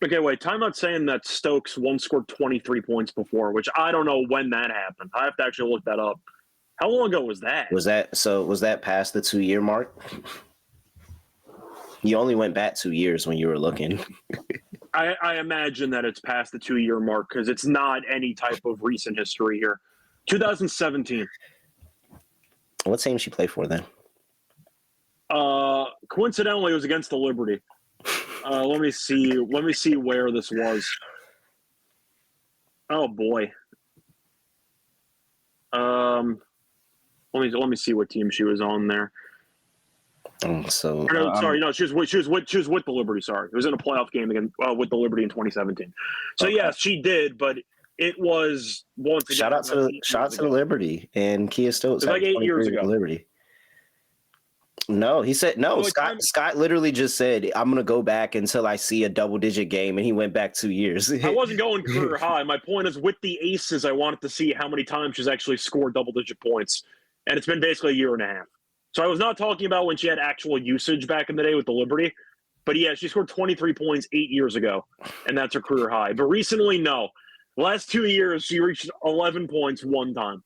Speaker 4: Okay, wait. Time out saying that Stokes once scored 23 points before, which I don't know when that happened. I have to actually look that up. How long ago was that?
Speaker 1: Was that past the 2-year mark? You only went back 2 years when you were looking.
Speaker 4: I imagine that it's past the 2-year mark because it's not any type of recent history here. 2017.
Speaker 1: What team she play for then?
Speaker 4: Coincidentally, it was against the Liberty. Let me see where this was. Oh boy. Let me see what team she was on there.
Speaker 1: So
Speaker 4: sorry, no, she was with the Liberty. Sorry, it was in a playoff game again with the Liberty in 2017. So okay. Yes, she did, but it was once again.
Speaker 1: Shout out to the Liberty and Kia Stokes.
Speaker 4: It was like 8 years ago.
Speaker 1: Liberty. No, he said no. Scott literally just said, "I'm gonna go back until I see a double-digit game," and he went back 2 years.
Speaker 4: I wasn't going career high. My point is, with the Aces, I wanted to see how many times she's actually scored double-digit points, and it's been basically a year and a half. So I was not talking about when she had actual usage back in the day with the Liberty, but yeah, she scored 23 points 8 years ago, and that's her career high. But recently, no. Last 2 years, she reached 11 points one time.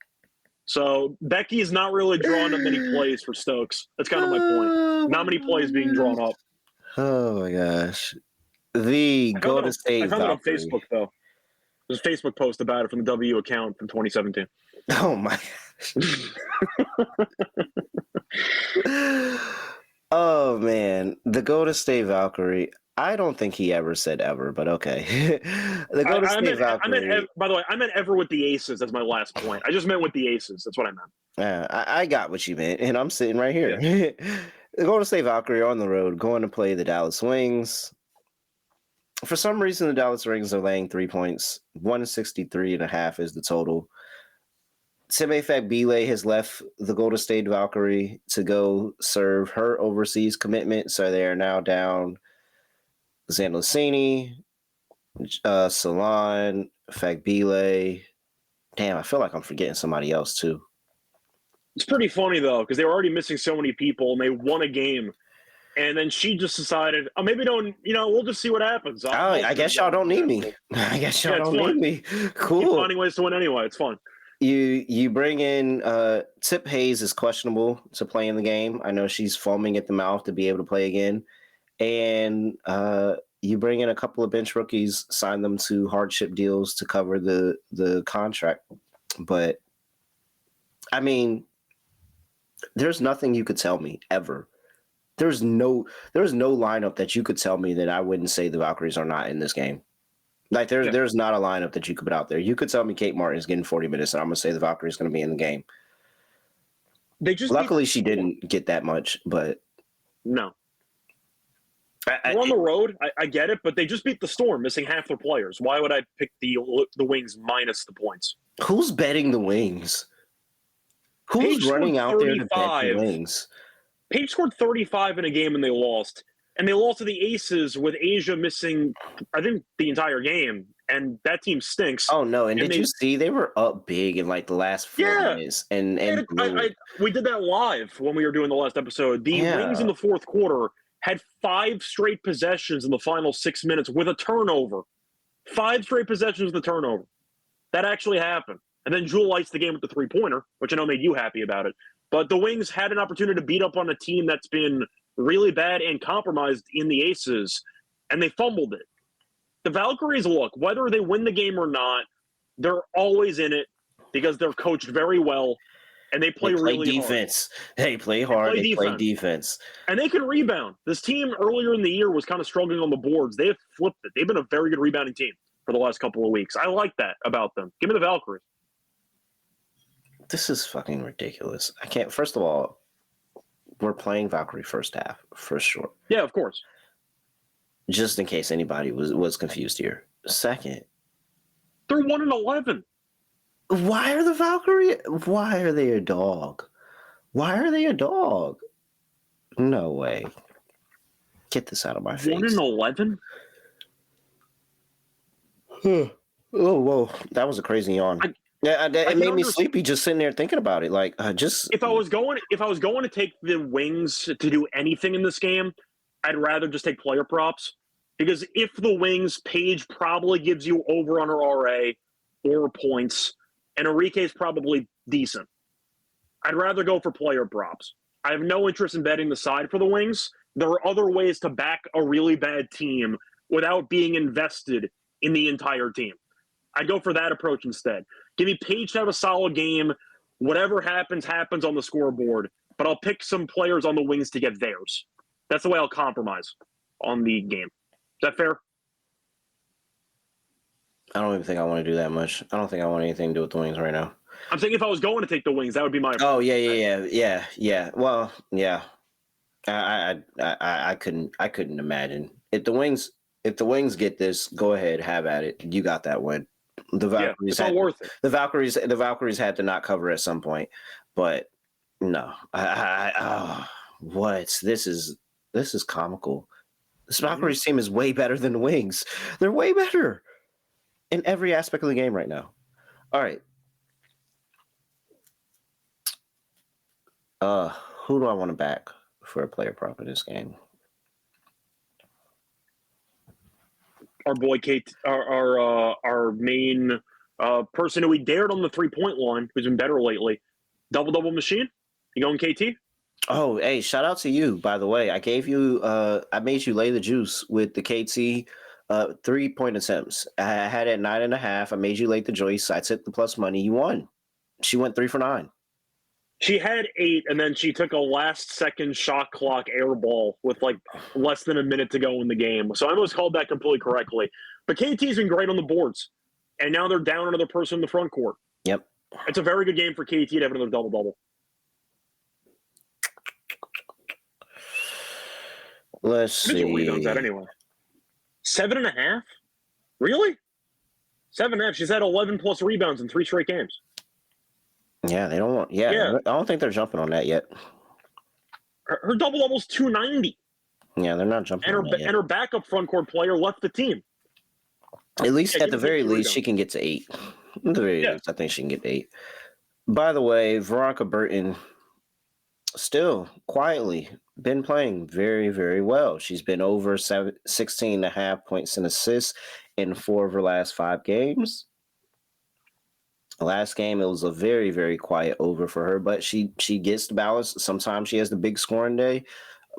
Speaker 4: So Becky's not really drawing up many plays for Stokes. That's kind of my point. Not many plays being drawn up.
Speaker 1: Oh my gosh. Go to state.
Speaker 4: I found it on Facebook though. There's a Facebook post about it from the W account from 2017.
Speaker 1: Oh my gosh. Oh man, the Golden State Valkyrie. I don't think he ever said ever, but okay. The Golden State Valkyrie.
Speaker 4: By the way, I meant ever with the Aces. That's my last point. I just meant with the Aces. That's what I meant.
Speaker 1: Yeah, I got what you meant, and I'm sitting right here. Yeah. The Golden State Valkyrie on the road, going to play the Dallas Wings. For some reason, the Dallas Wings are laying 3 points. 163.5 is the total. Timmy Fagbile has left the Golden State Valkyrie to go serve her overseas commitment, so they are now down Zanlacini, Salon, Fagbile. Damn, I feel like I'm forgetting somebody else too.
Speaker 4: It's pretty funny though, because they were already missing so many people, and they won a game, and then she just decided, oh, maybe don't. We'll just see what happens.
Speaker 1: I guess y'all don't need me. I guess y'all don't need me. Cool.
Speaker 4: Keep finding ways to win anyway. It's fun.
Speaker 1: You bring in Tip Hayes is questionable to play in the game. I know she's foaming at the mouth to be able to play again. And you bring in a couple of bench rookies, sign them to hardship deals to cover the contract. But I mean, there's nothing you could tell me ever. There's no lineup that you could tell me that I wouldn't say the Valkyries are not in this game. Like there's not a lineup that you could put out there. You could tell me Kate Martin is getting 40 minutes, and I'm gonna say the Valkyrie is gonna be in the game. Luckily she didn't get that much, but
Speaker 4: no. We're on the road. I get it, but they just beat the Storm, missing half their players. Why would I pick the Wings minus the points?
Speaker 1: Who's betting the Wings? Who's running out there to bet the Wings?
Speaker 4: Paige scored 35 in a game and they lost. And they lost to the Aces with Asia missing, I think, the entire game. And that team stinks.
Speaker 1: Oh, no. And did you see they were up big in like the last 4 minutes? And
Speaker 4: we did that live when we were doing the last episode. The Wings in the fourth quarter had 5 straight possessions in the final 6 minutes with a turnover. 5 straight possessions with a turnover. That actually happened. And then Jewel iced the game with the three-pointer, which I know made you happy about it. But the Wings had an opportunity to beat up on a team that's been really bad and compromised in the Aces, and they fumbled it. The Valkyries, look, whether they win the game or not, they're always in it because they're coached very well, and they play really
Speaker 1: defense. They play hard. They play defense.
Speaker 4: And they can rebound. This team earlier in the year was kind of struggling on the boards. They have flipped it. They've been a very good rebounding team for the last couple of weeks. I like that about them. Give me the Valkyries.
Speaker 1: This is fucking ridiculous. I can't. First of all, we're playing Valkyrie first half for sure.
Speaker 4: Yeah, of course.
Speaker 1: Just in case anybody was confused here. Second,
Speaker 4: they're 1-11.
Speaker 1: Why are the Valkyrie? Why are they a dog? Why are they a dog? No way. Get this out of my face.
Speaker 4: 1-11.
Speaker 1: Oh, whoa! That was a crazy yawn. It made me sleepy just sitting there thinking about it. Like,
Speaker 4: if I was going to take the Wings to do anything in this game, I'd rather just take player props, because if the Wings, Paige probably gives you over on her RA or points, and Enrique's probably decent. I'd rather go for player props. I have no interest in betting the side for the Wings. There are other ways to back a really bad team without being invested in the entire team. I'd go for that approach instead. Give me Paige to have a solid game. Whatever happens, happens on the scoreboard. But I'll pick some players on the Wings to get theirs. That's the way I'll compromise on the game. Is that fair?
Speaker 1: I don't even think I want to do that much. I don't think I want anything to do with the Wings right now.
Speaker 4: I'm saying if I was going to take the Wings, that would be my approach.
Speaker 1: Oh, yeah. Well, yeah. I couldn't imagine. If the Wings get this, go ahead, have at it. You got that win. The Valkyries
Speaker 4: it's not worth it.
Speaker 1: The Valkyries had to not cover at some point, but no. What? This is comical. This Valkyries team is way better than the Wings. They're way better in every aspect of the game right now. All right. Who do I want to back for a player prop in this game?
Speaker 4: Our boy Kate, our main person who we dared on the 3-point line, who's been better lately. Double machine. You going KT?
Speaker 1: Oh, hey, shout out to you, by the way. I made you lay the juice with the KT 3-point attempts. I had it at 9.5. I made you lay the juice. I took the plus money. You won. She went 3 for 9.
Speaker 4: She had 8, and then she took a last-second shot clock air ball with like less than a minute to go in the game. So I almost called that completely correctly. But KT's been great on the boards, and now they're down another person in the front court.
Speaker 1: Yep.
Speaker 4: It's a very good game for KT to have another double-double.
Speaker 1: Let's see.
Speaker 4: What rebounds that anyway? 7.5? Really? 7.5. She's had 11-plus rebounds in 3 straight games.
Speaker 1: Yeah, they don't want. Yeah, I don't think they're jumping on that yet.
Speaker 4: Her double-double's 290.
Speaker 1: Yeah, they're not jumping on that yet.
Speaker 4: And her backup front court player left the team.
Speaker 1: At least, at the very least, she can get to 8. At the very least, I think she can get to 8. By the way, Veronica Burton still quietly been playing very, very well. She's been over 16.5 points and assists in 4 of her last 5 games. Last game, it was a very, very quiet over for her, but she gets the balance. Sometimes she has the big scoring day,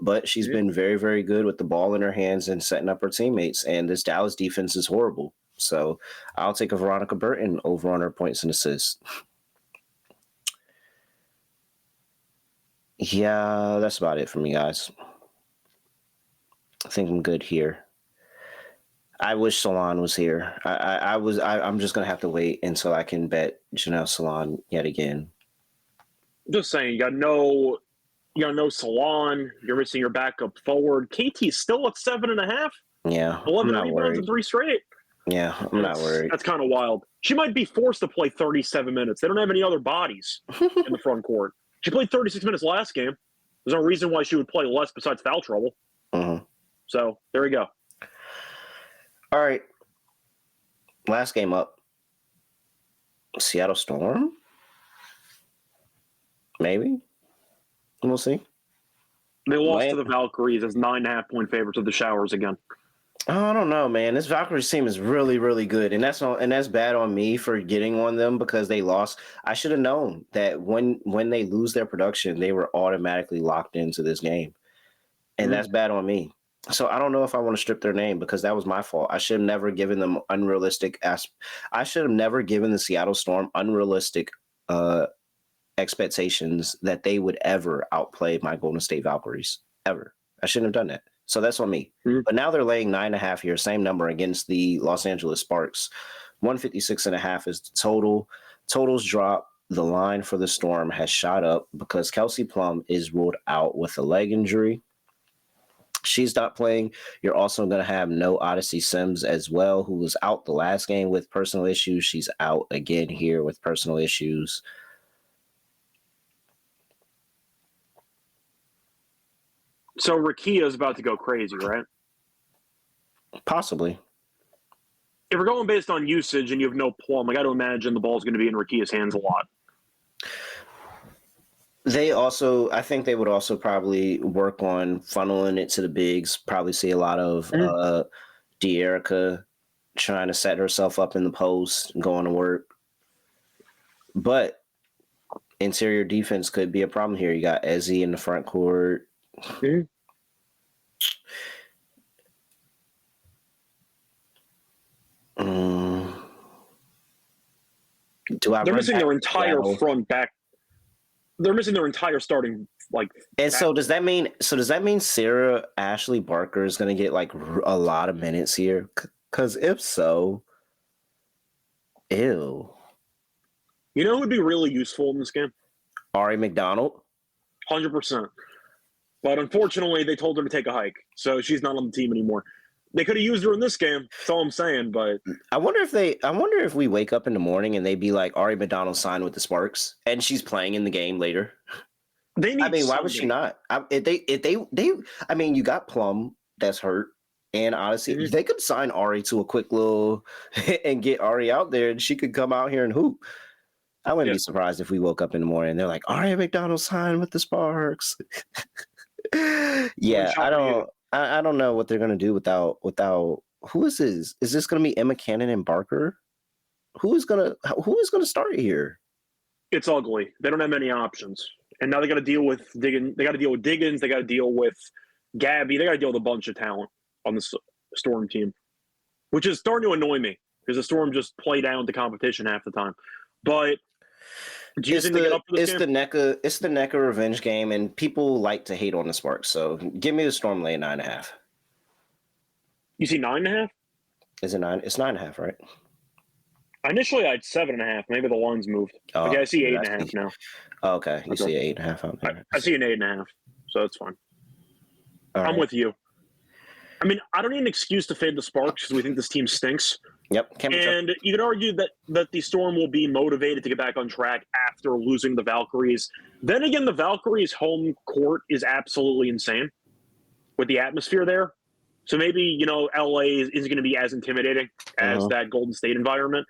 Speaker 1: but she's been very, very good with the ball in her hands and setting up her teammates. And this Dallas defense is horrible. So I'll take a Veronica Burton over on her points and assists. Yeah, that's about it for me, guys. I think I'm good here. I wish Salon was here. I'm just gonna have to wait until I can bet Janelle Salon yet again.
Speaker 4: Just saying, you got no Salon. You're missing your backup forward. KT's still at 7.5.
Speaker 1: Yeah,
Speaker 4: 11 rebounds and 3 straight.
Speaker 1: Yeah, I'm not worried.
Speaker 4: That's kind of wild. She might be forced to play 37 minutes. They don't have any other bodies in the front court. She played 36 minutes last game. There's no reason why she would play less besides foul trouble.
Speaker 1: Mm-hmm.
Speaker 4: So there we go.
Speaker 1: All right. Last game up. Seattle Storm? Maybe. We'll see.
Speaker 4: They lost to the Valkyries as 9.5-point favorites of the Showers again.
Speaker 1: Oh, I don't know, man. This Valkyries team is really, really good, and that's bad on me for getting on them because they lost. I should have known that when they lose their production, they were automatically locked into this game, and that's bad on me. So I don't know if I want to strip their name because that was my fault. I should have never given them I should have never given the Seattle Storm unrealistic expectations that they would ever outplay my Golden State Valkyries ever. I shouldn't have done that. So that's on me. But now they're laying 9.5 here, same number against the Los Angeles Sparks. 156.5 is the total. Totals drop. The line for the Storm has shot up because Kelsey Plum is ruled out with a leg injury. She's not playing. You're also going to have no Odyssey Sims as well, who was out the last game with personal issues. She's out again here with personal issues.
Speaker 4: So Rakia is about to go crazy, right?
Speaker 1: Possibly.
Speaker 4: If we're going based on usage and you have no Plum, I got to imagine the ball's going to be in Rakia's hands a lot.
Speaker 1: I think they would also probably work on funneling it to the bigs. Probably see a lot of De'Erica trying to set herself up in the post, going to work. But interior defense could be a problem here. You got Ezzy in the front court.
Speaker 4: Mm-hmm. They're missing their entire front back. They're missing their entire starting
Speaker 1: And so does that mean Sarah Ashley Barker is going to get like a lot of minutes here? Because if so, ew.
Speaker 4: You know who would be really useful in this game?
Speaker 1: Ari McDonald.
Speaker 4: 100%. But unfortunately, they told her to take a hike, so she's not on the team anymore. They could have used her in this game. That's all I'm saying. But
Speaker 1: I wonder if we wake up in the morning and they be like, Ari McDonald signed with the Sparks, and she's playing in the game later. Why would she not? You got Plum that's hurt, and honestly, they could sign Ari to a quick little and get Ari out there, and she could come out here and hoop. I wouldn't be surprised if we woke up in the morning and they're like, Ari McDonald signed with the Sparks. Yeah, I don't know what they're gonna do without who is this? Is this gonna be Emma Cannon and Barker? Who is gonna start here?
Speaker 4: It's ugly. They don't have many options, and now they got to deal with Diggins. They got to deal with Diggins. They got to deal with Gabby. They got to deal with a bunch of talent on the Storm team, which is starting to annoy me because the Storm just play down the competition half the time. But do you think they get up for this game?
Speaker 1: It's the NECA revenge game, and people like to hate on the Sparks. So give me the Storm lay 9.5.
Speaker 4: You see 9.5?
Speaker 1: Is it 9? It's 9.5, right?
Speaker 4: Initially, I had 7.5. Maybe the line's moved. Okay, I see 8.5 now.
Speaker 1: Oh, okay, you see 8.5 out there.
Speaker 4: I see an 8.5, so that's fine. I'm with you. I mean, I don't need an excuse to fade the Sparks because we think this team stinks.
Speaker 1: Yep.
Speaker 4: And you could argue that the Storm will be motivated to get back on track after losing the Valkyries. Then again, the Valkyries' home court is absolutely insane with the atmosphere there. So maybe, LA isn't going to be as intimidating as that Golden State environment.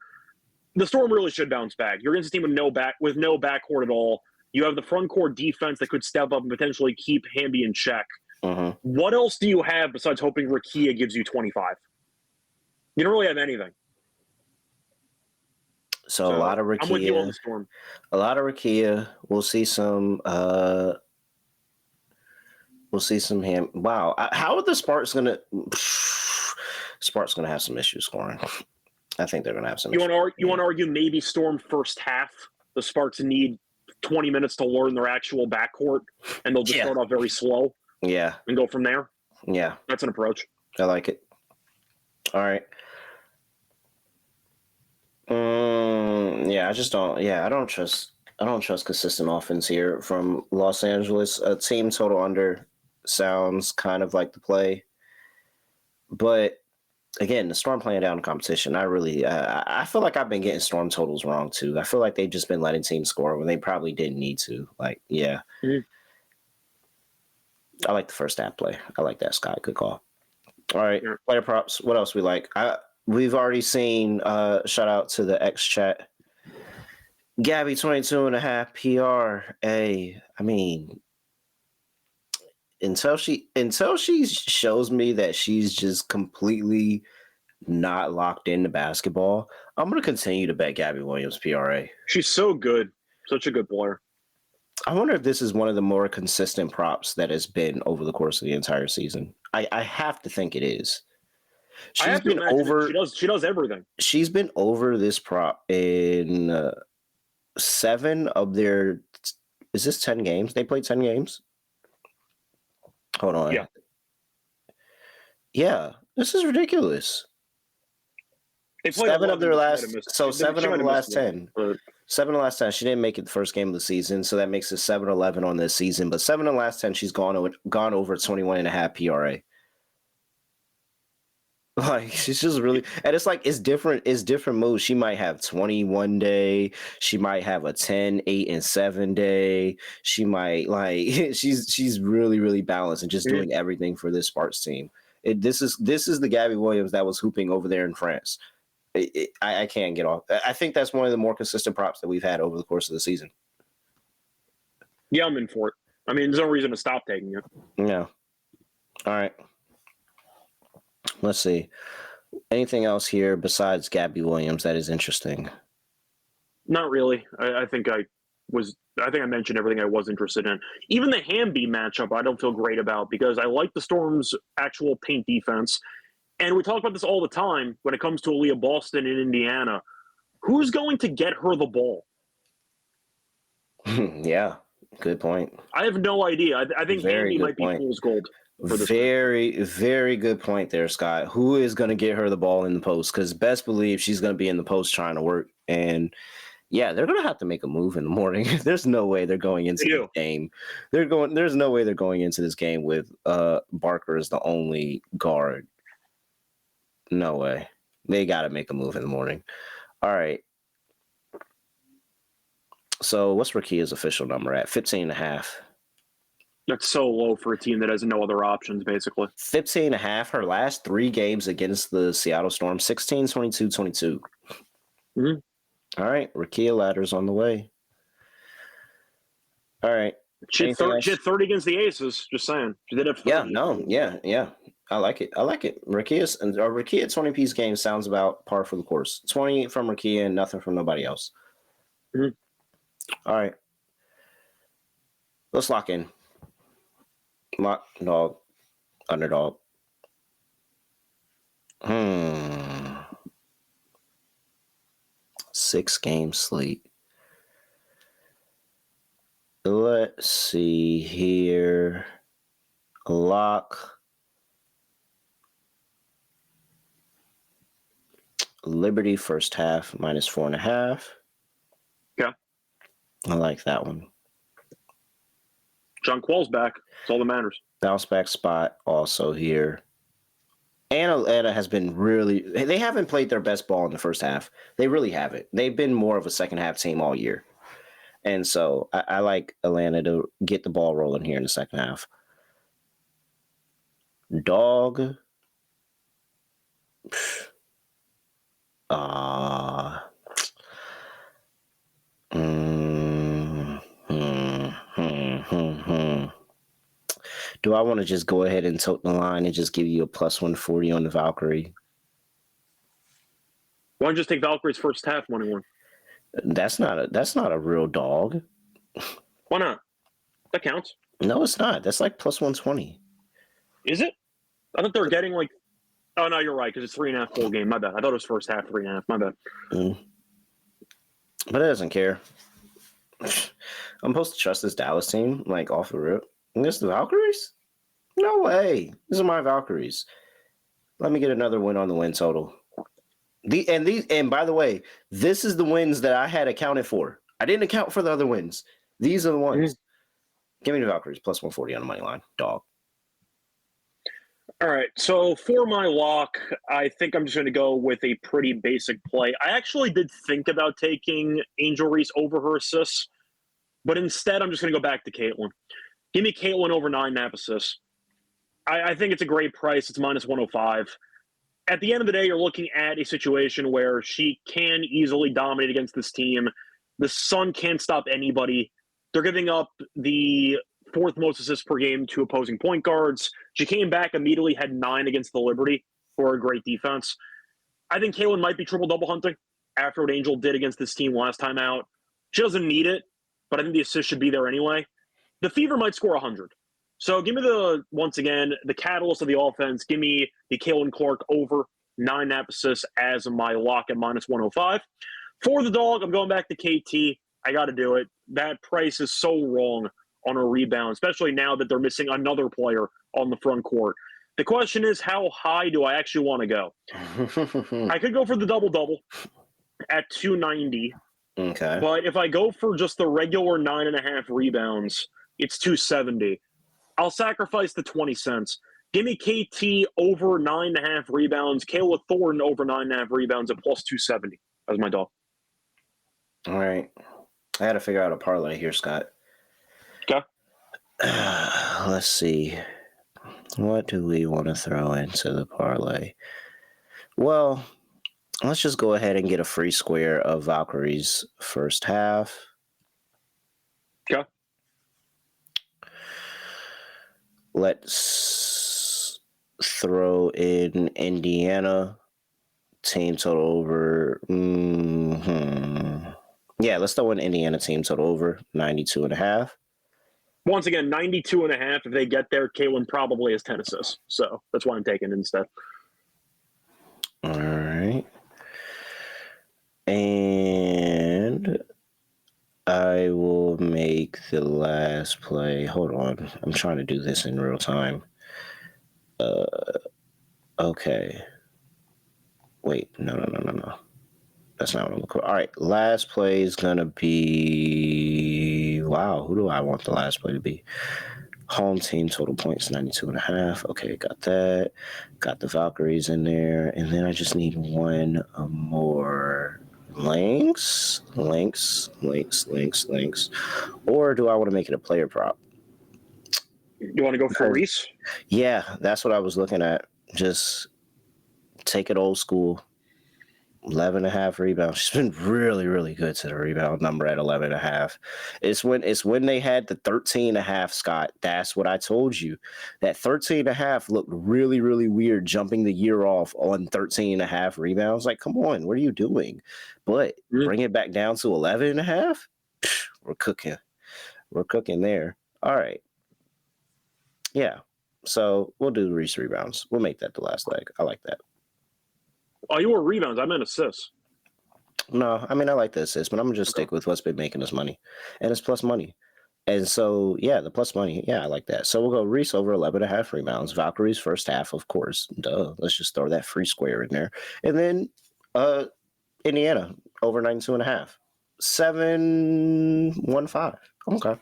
Speaker 4: The Storm really should bounce back. You're against a team with no backcourt at all. You have the front court defense that could step up and potentially keep Hamby in check. What else do you have besides hoping Rakia gives you 25? You don't really have anything.
Speaker 1: So a lot of Rakia.
Speaker 4: I'm with you on the Storm.
Speaker 1: A lot of Rakia. We'll see some We'll see some ham. Wow. How are the Sparks going to – Sparks going to have some issues scoring. I think they're going to have some
Speaker 4: You
Speaker 1: issues.
Speaker 4: want to argue maybe Storm first half? The Sparks need 20 minutes to learn their actual backcourt, and they'll just start off very slow.
Speaker 1: Yeah.
Speaker 4: And go from there.
Speaker 1: Yeah.
Speaker 4: That's an approach.
Speaker 1: I like it. All right. I just don't. Yeah, I don't trust consistent offense here from Los Angeles. A team total under sounds kind of like the play, but again, the Storm playing down the competition. I feel like I've been getting Storm totals wrong too. I feel like they've just been letting teams score when they probably didn't need to. Like, yeah. Mm-hmm. I like the first half play. I like that, Scott. Good call. All right, player props. What else we like? We've already seen. Shout out to the X chat. Gabby 22.5 PRA. I mean, until she shows me that she's just completely not locked into basketball, I'm gonna continue to bet Gabby Williams PRA.
Speaker 4: She's so good, such a good player.
Speaker 1: I wonder if this is one of the more consistent props that has been over the course of the entire season. I have to think it is. She's been over.
Speaker 4: She does everything.
Speaker 1: She's been over this prop in 7 of their. Is this 10 games? They played 10 games. Hold on.
Speaker 4: Yeah.
Speaker 1: Yeah. This is ridiculous.
Speaker 4: They played
Speaker 1: 7 of their last. So 7 of the last 10.
Speaker 4: But
Speaker 1: 7 of the last 10. She didn't make it the first game of the season, so that makes it 7-11 on this season. But 7 of the last 10, she's gone over 21.5 PRA. Like, she's just really, and it's like, it's different moves. She might have 21 day. She might have a 10, 8, and 7 day. She might she's really, really balanced and just doing everything for this Sparks team. This is the Gabby Williams that was hooping over there in France. I can't get off. I think that's one of the more consistent props that we've had over the course of the season.
Speaker 4: Yeah, I'm in for it. I mean, there's no reason to stop taking it.
Speaker 1: Yeah. All right. Let's see. Anything else here besides Gabby Williams that is interesting?
Speaker 4: Not really. I think I mentioned everything I was interested in. Even the Hamby matchup, I don't feel great about because I like the Storm's actual paint defense. And we talk about this all the time when it comes to Aaliyah Boston in Indiana. Who's going to get her the ball?
Speaker 1: Yeah, good point.
Speaker 4: I have no idea. I think Hamby might be fool's gold.
Speaker 1: Very, very good point there, Scott. Who is going to get her the ball in the post? Because best believe she's going to be in the post trying to work. And yeah, they're going to have to make a move in the morning. There's no way they're going into the game. There's no way they're going into this game with Barker as the only guard. No way. They got to make a move in the morning. All right. So what's Rakia's official number at? 15.5.
Speaker 4: That's so low for a team that has no other options, basically.
Speaker 1: 15.5. Her last 3 games against the Seattle Storm, 16, 22, 22.
Speaker 4: Mm-hmm.
Speaker 1: All right. Rakia ladder's on the way. All right.
Speaker 4: She had 30 against the Aces, just saying. She did have 30.
Speaker 1: Yeah. I like it. Rakia's 20-piece game sounds about par for the course. 20 from Rakia and nothing from nobody else.
Speaker 4: Mm-hmm.
Speaker 1: All right. Let's lock in. Lock, dog, underdog. 6-game slate. Let's see here. Lock. Liberty first half -4.5.
Speaker 4: Yeah.
Speaker 1: I like that one.
Speaker 4: John Quall's back. That's all that matters.
Speaker 1: Bounce back spot also here. Atlanta has been really – they haven't played their best ball in the first half. They really haven't. They've been more of a second-half team all year. And so I like Atlanta to get the ball rolling here in the second half. Dog. Do I want to just go ahead and tote the line and just give you a +140 on the Valkyrie?
Speaker 4: Why don't you just take Valkyrie's first half money one?
Speaker 1: That's not a real dog.
Speaker 4: Why not? That counts.
Speaker 1: No, it's not. That's like plus 120.
Speaker 4: Is it? I thought they were getting like. Oh no, you're right because it's 3.5 full game. My bad. I thought it was first half 3.5. My bad.
Speaker 1: But it doesn't care. I'm supposed to trust this Dallas team, like off the rip. And this the Valkyries? No way. These are my Valkyries. Let me get another win on the win total. And by the way, this is the wins that I had accounted for. I didn't account for the other wins. These are the ones. Give me the Valkyries plus 140 on the money line, dog.
Speaker 4: All right, so for my lock, I think I'm just going to go with a pretty basic play. I actually did think about taking Angel Reese over her assists, but instead I'm just going to go back to Caitlin. Give me Caitlin over 9.5 assists. I think it's a great price. It's minus 105. At the end of the day, you're looking at a situation where she can easily dominate against this team. The Sun can't stop anybody. They're giving up the fourth most assists per game to opposing point guards. She came back immediately, had 9 against the Liberty for a great defense. I think Caitlin might be triple-double hunting after what Angel did against this team last time out. She doesn't need it, but I think the assist should be there anyway. The Fever might score 100. So give me once again, the catalyst of the offense. Give me the Caitlin Clark over 9.5 assists as my lock at minus 105. For the dog, I'm going back to KT. I got to do it. That price is so wrong on a rebound, especially now that they're missing another player on the front court. The question is, how high do I actually want to go? I could go for the double-double at 290.
Speaker 1: Okay.
Speaker 4: But if I go for just the regular 9.5 rebounds, it's 270. I'll sacrifice the 20 cents. Give me KT over 9.5 rebounds, Kayla Thornton over 9.5 rebounds at plus 270 as my dog.
Speaker 1: All right. I had to figure out a parlay here, Scott.
Speaker 4: Okay.
Speaker 1: Let's see. What do we want to throw into the parlay? Well, let's just go ahead and get a free square of Valkyrie's first half.
Speaker 4: Okay.
Speaker 1: Let's throw in Indiana team total over. Yeah, let's throw in Indiana team total over 92.5.
Speaker 4: Once again, 92.5. If they get there, Caitlin probably has 10 assists. So that's why I'm taking it instead.
Speaker 1: All right. And I will make the last play. Hold on. I'm trying to do this in real time. Okay. Wait. No. That's not what I'm looking for. All right. Last play is going to be... Wow. Who do I want the last play to be? Home team total points, 92.5. Okay, got that. Got the Valkyries in there. And then I just need one more... Links. Or do I want to make it a player prop?
Speaker 4: You want to go for Reese?
Speaker 1: Yeah, that's what I was looking at. Just take it old school. 11.5 rebounds. She's been really, really good to the rebound number at 11.5. It's when they had the 13.5, Scott. That's what I told you. That 13.5 looked really, really weird jumping the year off on 13.5 rebounds. Like, come on, what are you doing? But bring it back down to 11.5. We're cooking. We're cooking there. All right. Yeah. So we'll do Reese rebounds. We'll make that the last leg. I like that.
Speaker 4: Oh, you were rebounds. I meant assists.
Speaker 1: No, I mean, I like the assist, but I'm going to just stick with what's been making us money. And it's plus money. And so, yeah, the plus money. Yeah, I like that. So we'll go Reese over 11.5 rebounds. Valkyrie's first half, of course. Duh. Let's just throw that free square in there. And then Indiana over 92.5. 7-1-5. Okay.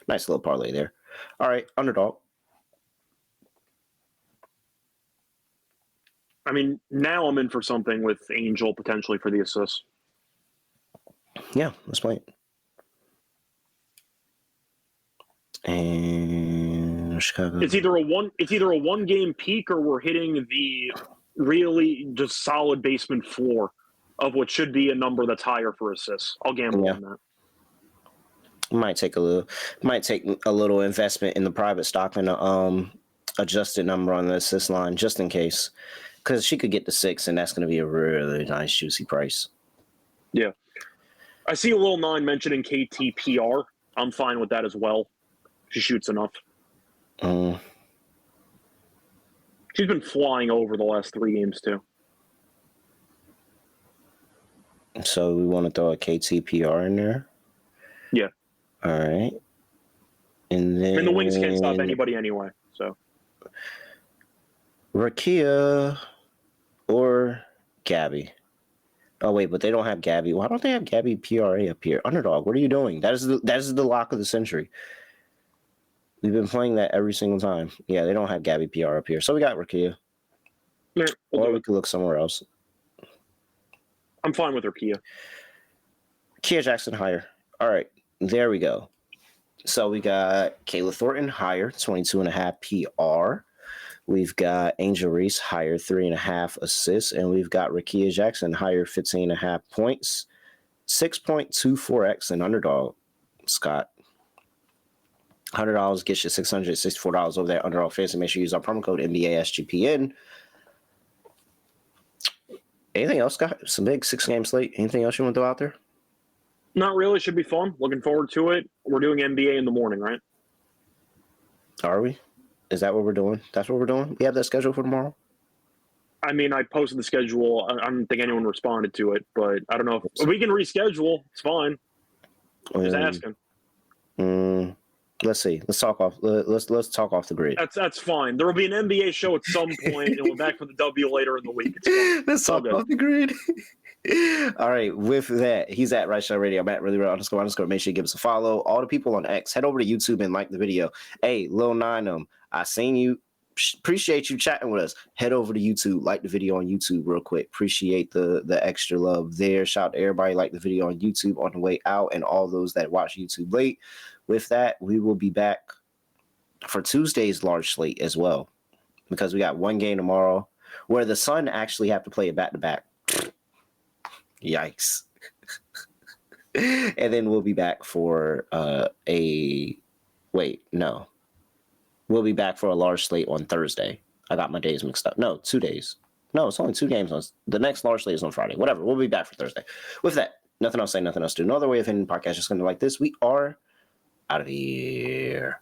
Speaker 1: Nice little parlay there. All right, underdog.
Speaker 4: I mean, now I'm in for something with Angel potentially for the assist.
Speaker 1: Yeah, let's play it. And Chicago.
Speaker 4: It's either a one game peak or we're hitting the really just solid basement floor of what should be a number that's higher for assists. I'll gamble on that.
Speaker 1: Might take a little investment in the private stock and a adjusted number on the assist line just in case. Because she could get to 6, and that's going to be a really nice, juicy price.
Speaker 4: Yeah. I see a little 9 mentioning KTPR. I'm fine with that as well. She shoots enough. She's been flying over the last 3 games, too.
Speaker 1: So we want to throw a KTPR in there?
Speaker 4: Yeah.
Speaker 1: All right. And then...
Speaker 4: the wings can't stop anybody anyway, so...
Speaker 1: Rakia or Gabby? Oh, wait, but they don't have Gabby. Why don't they have Gabby PRA up here? Underdog, what are you doing? That is the lock of the century. We've been playing that every single time. Yeah, they don't have Gabby PR up here. So we got Rakia.
Speaker 4: Yeah,
Speaker 1: or we could look somewhere else.
Speaker 4: I'm fine with Rakia.
Speaker 1: Kia Jackson higher. All right, there we go. So we got Kayla Thornton higher, 22.5 PR. We've got Angel Reese higher, 3.5 assists. And we've got Rakia Jackson higher, 15.5 points. 6.24x in underdog, Scott. $100 gets you $664 over there. Underdog Fantasy. Make sure you use our promo code NBA SGPN. Anything else, Scott? Some big 6-game slate. Anything else you want to throw out there?
Speaker 4: Not really. Should be fun. Looking forward to it. We're doing NBA in the morning, right?
Speaker 1: Are we? Is that what we're doing? That's what we're doing? We have that scheduled for tomorrow?
Speaker 4: I mean, I posted the schedule. I don't think anyone responded to it, but I don't know if we can reschedule. It's fine. Just asking.
Speaker 1: Let's see. Let's talk off. Let's talk off the grid.
Speaker 4: That's fine. There will be an NBA show at some point, and we're back for the W later in the week. It's fine.
Speaker 1: Let's talk off the grid. All right. With that, he's at Reichel Radio. I'm at really real __. Make sure you give us a follow. All the people on X, head over to YouTube and like the video. Hey, Lil Nine, I seen you. Appreciate you chatting with us. Head over to YouTube, like the video on YouTube real quick. Appreciate the extra love there. Shout out to everybody like the video on YouTube on the way out, and all those that watch YouTube late. With that, we will be back for Tuesday's large slate as well, because we got one game tomorrow where the Sun actually have to play a back-to-back. Yikes. And then we'll be back for We'll be back for a large slate on Thursday. I got my days mixed up. No, 2 days. No, it's only 2 games. The next large slate is on Friday. Whatever. We'll be back for Thursday. With that, nothing else to say, nothing else to do. No other way of ending the podcast. Just going to like this. We are out of here.